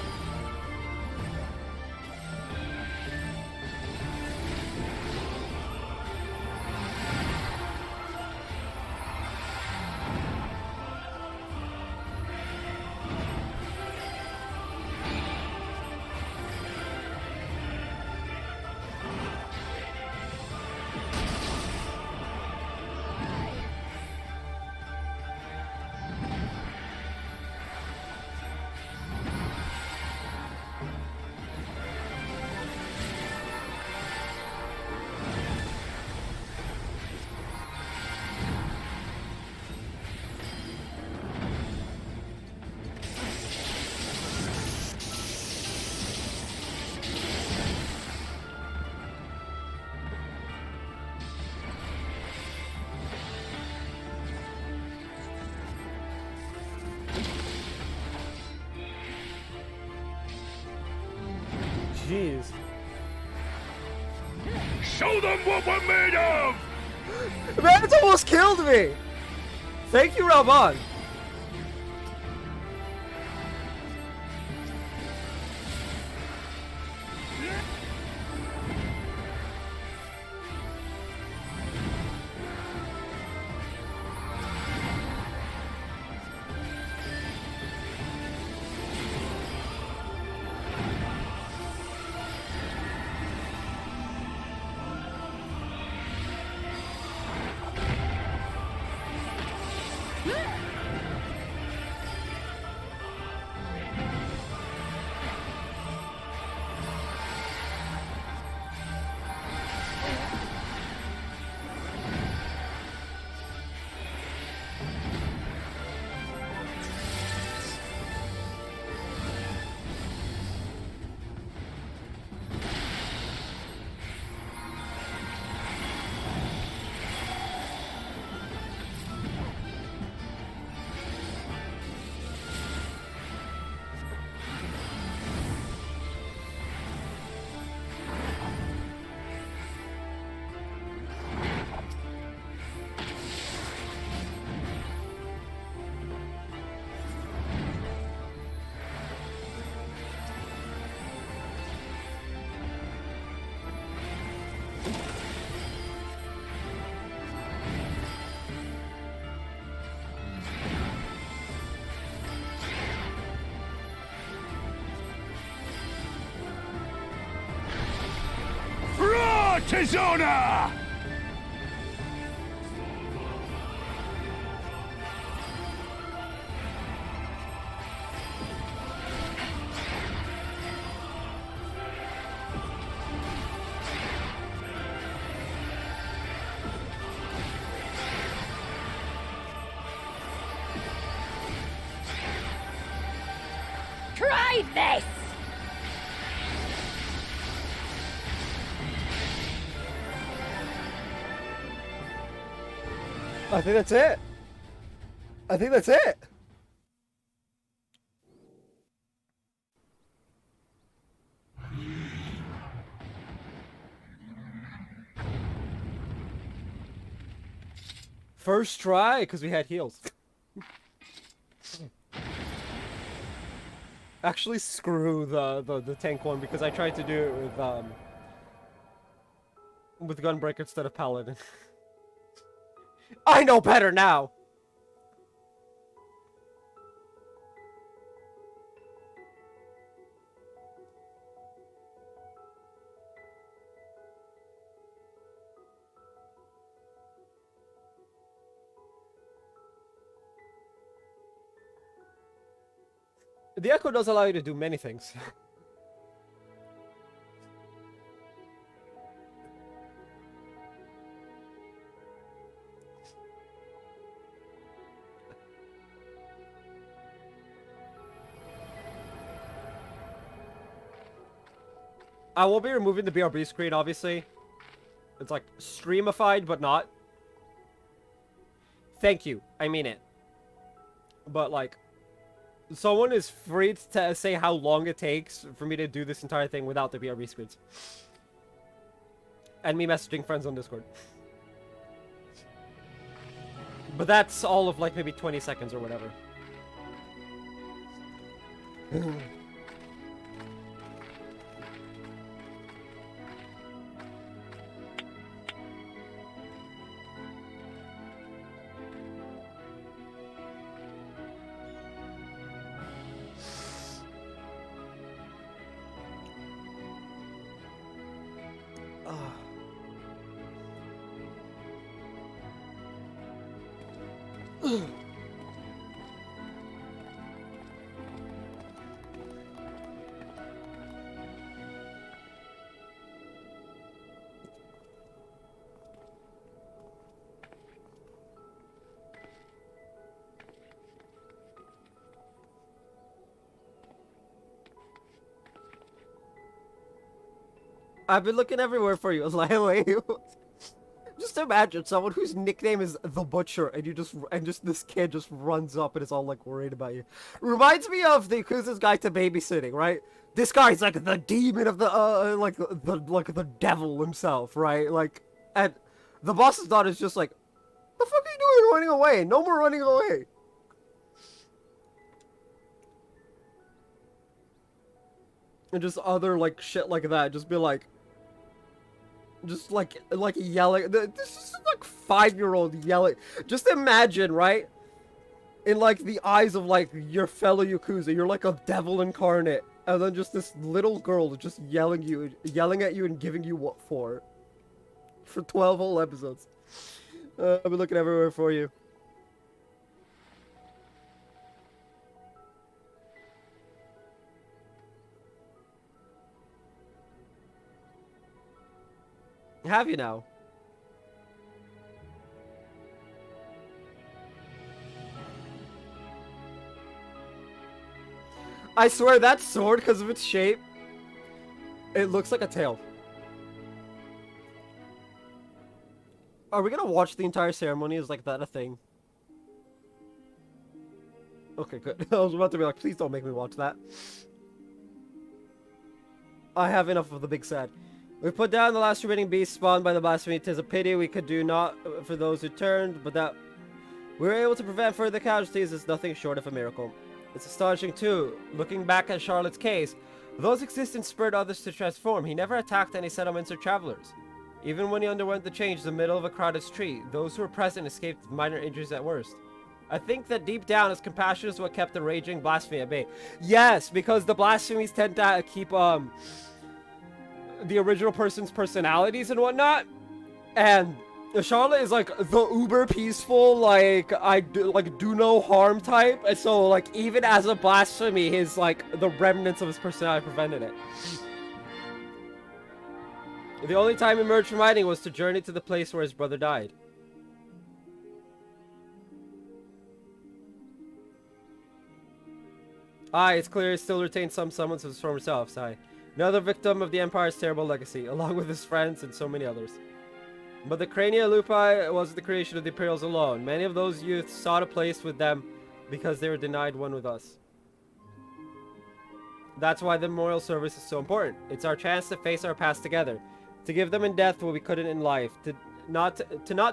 Jeez. Show them what we're made of! Man, it's almost killed me! Thank you, Raban! Tizona! Try this! I think that's it. I think that's it. First try, because we had heals. Actually, screw the tank one, because I tried to do it with Gunbreaker instead of Paladin. I know better now! The Echo does allow you to do many things. I will be removing the BRB screen, obviously. It's like streamified, but not. Thank you. I mean it. But like, someone is free to say how long it takes for me to do this entire thing without the BRB screens. And me messaging friends on Discord. But that's all of like maybe 20 seconds or whatever. I've been looking everywhere for you, Lily. Just imagine someone whose nickname is the Butcher, and just this kid just runs up and is all like worried about you. Reminds me of the Yakuza's Guide to Babysitting, right? This guy's like the demon of the like the devil himself, right? Like, and the boss's daughter's just like, the fuck are you doing running away? No more running away. And just other like shit like that. Just be like, just like yelling. This is like 5-year-old yelling. Just imagine, right? In like the eyes of like your fellow Yakuza, you're like a devil incarnate, and then just this little girl just yelling at you and giving you what for 12 whole episodes. I've been looking everywhere for you. Have you now? I swear that sword, because of its shape, it looks like a tail. Are we gonna watch the entire ceremony? Is like that a thing? Okay, good. I was about to be like, please don't make me watch that. I have enough of the big sad. We put down the last remaining beast spawned by the blasphemy. 'Tis a pity we could do naught for those who turned, but that we were able to prevent further casualties is nothing short of a miracle. It's astonishing too, looking back at Charlotte's case, those existence spurred others to transform. He never attacked any settlements or travelers. Even when he underwent the change in the middle of a crowded street, those who were present escaped minor injuries at worst. I think that deep down his compassion is what kept the raging blasphemy at bay. Yes, because the blasphemies tend to keep the original person's personalities and whatnot, and Charlotte is like the uber peaceful, like do no harm type, and so like even as a blasphemy, his like the remnants of his personality prevented it. The only time he emerged from hiding was to journey to the place where his brother died. It's clear he still retains some semblance of his former self, sigh. Another victim of the Empire's terrible legacy, along with his friends and so many others. But the Crania Lupi was the creation of the Imperials alone. Many of those youths sought a place with them because they were denied one with us. That's why the memorial service is so important. It's our chance to face our past together, to give them in death what we couldn't in life, to not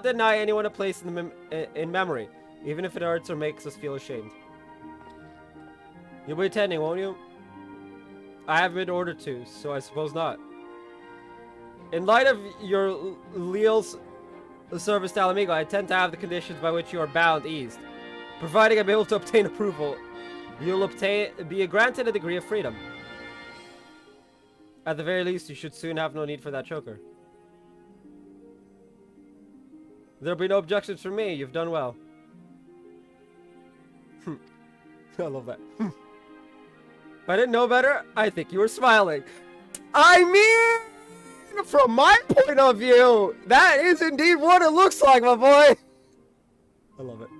deny anyone a place in memory, even if it hurts or makes us feel ashamed. You'll be attending, won't you? I haven't been ordered to, so I suppose not. In light of your Leal's service to Alamigo, I intend to have the conditions by which you are bound eased. Providing I'm able to obtain approval, you'll be granted a degree of freedom. At the very least, you should soon have no need for that choker. There'll be no objections from me. You've done well. I love that. If I didn't know better, I think you were smiling. I mean, from my point of view, that is indeed what it looks like, my boy. I love it.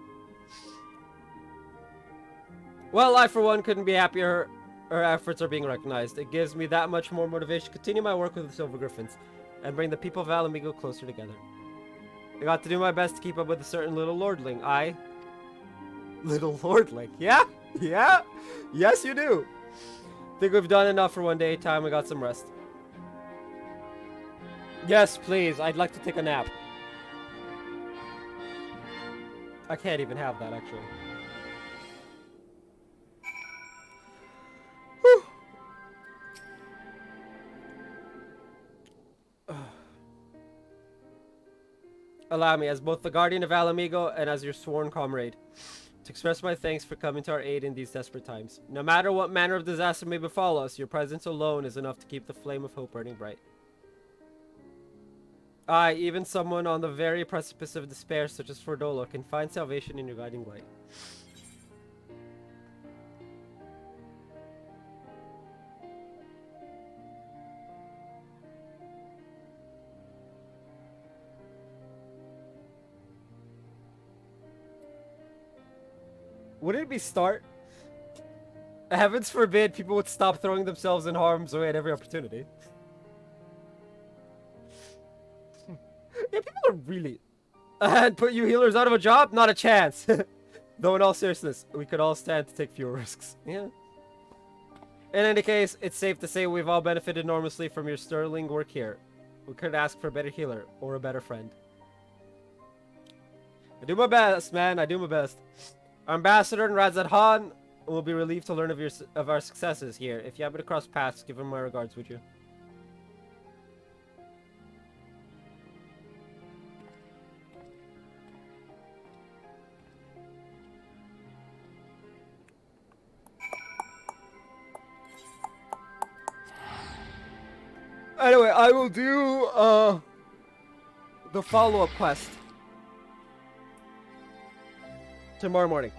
Well, I, for one, couldn't be happier her efforts are being recognized. It gives me that much more motivation to continue my work with the Silver Griffins and bring the people of Alamigo closer together. I got to do my best to keep up with a certain little lordling. Little lordling? Yeah? Yeah? Yes, you do. Think we've done enough for one day. Time we got some rest. Yes, please. I'd like to take a nap. I can't even have that, actually. allow me, as both the guardian of Alamigo and as your sworn comrade, to express my thanks for coming to our aid in these desperate times. No matter what manner of disaster may befall us, your presence alone is enough to keep the flame of hope burning bright. Aye, even someone on the very precipice of despair, such as Fordolo, can find salvation in your guiding light. Wouldn't it be start? Heavens forbid people would stop throwing themselves in harm's way at every opportunity. Yeah, people are really... And put you healers out of a job? Not a chance. Though in all seriousness, we could all stand to take fewer risks. Yeah. In any case, it's safe to say we've all benefited enormously from your sterling work here. We couldn't ask for a better healer or a better friend. I do my best, man. I do my best. Our ambassador and Razad Han will be relieved to learn of our successes here. If you happen to cross paths, give him my regards, would you? Anyway, I will do the follow-up quest tomorrow morning.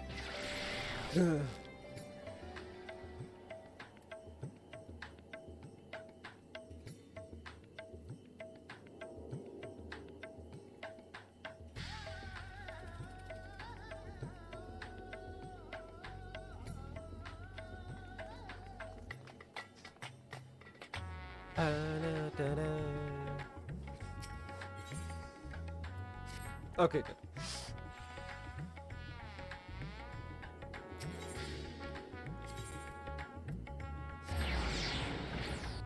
Okay, good.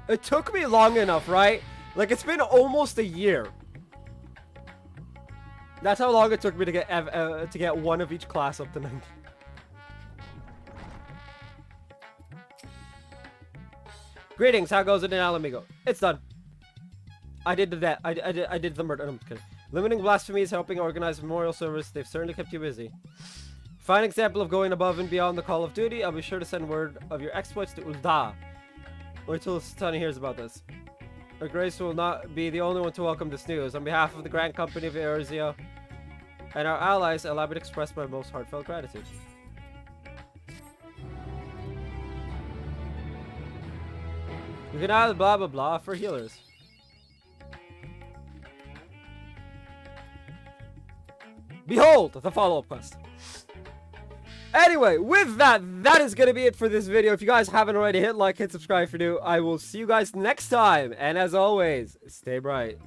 It took me long enough, right? Like, it's been almost a year. That's how long it took me to get one of each class up to 90. Greetings, how goes it in Alamigo? It's done. I did I did the murder. I'm just kidding. Limiting blasphemies, helping organize memorial service. They've certainly kept you busy. Fine example of going above and beyond the call of duty. I'll be sure to send word of your exploits to Ulda. Wait till Tani hears about this. Her Grace will not be the only one to welcome this news. On behalf of the Grand Company of Erzia and our allies, allow me to express my most heartfelt gratitude. You can add blah blah blah for healers. Behold, the follow-up quest. Anyway, with that, that is going to be it for this video. If you guys haven't already, hit like, hit subscribe if you're new. I will see you guys next time. And as always, stay bright.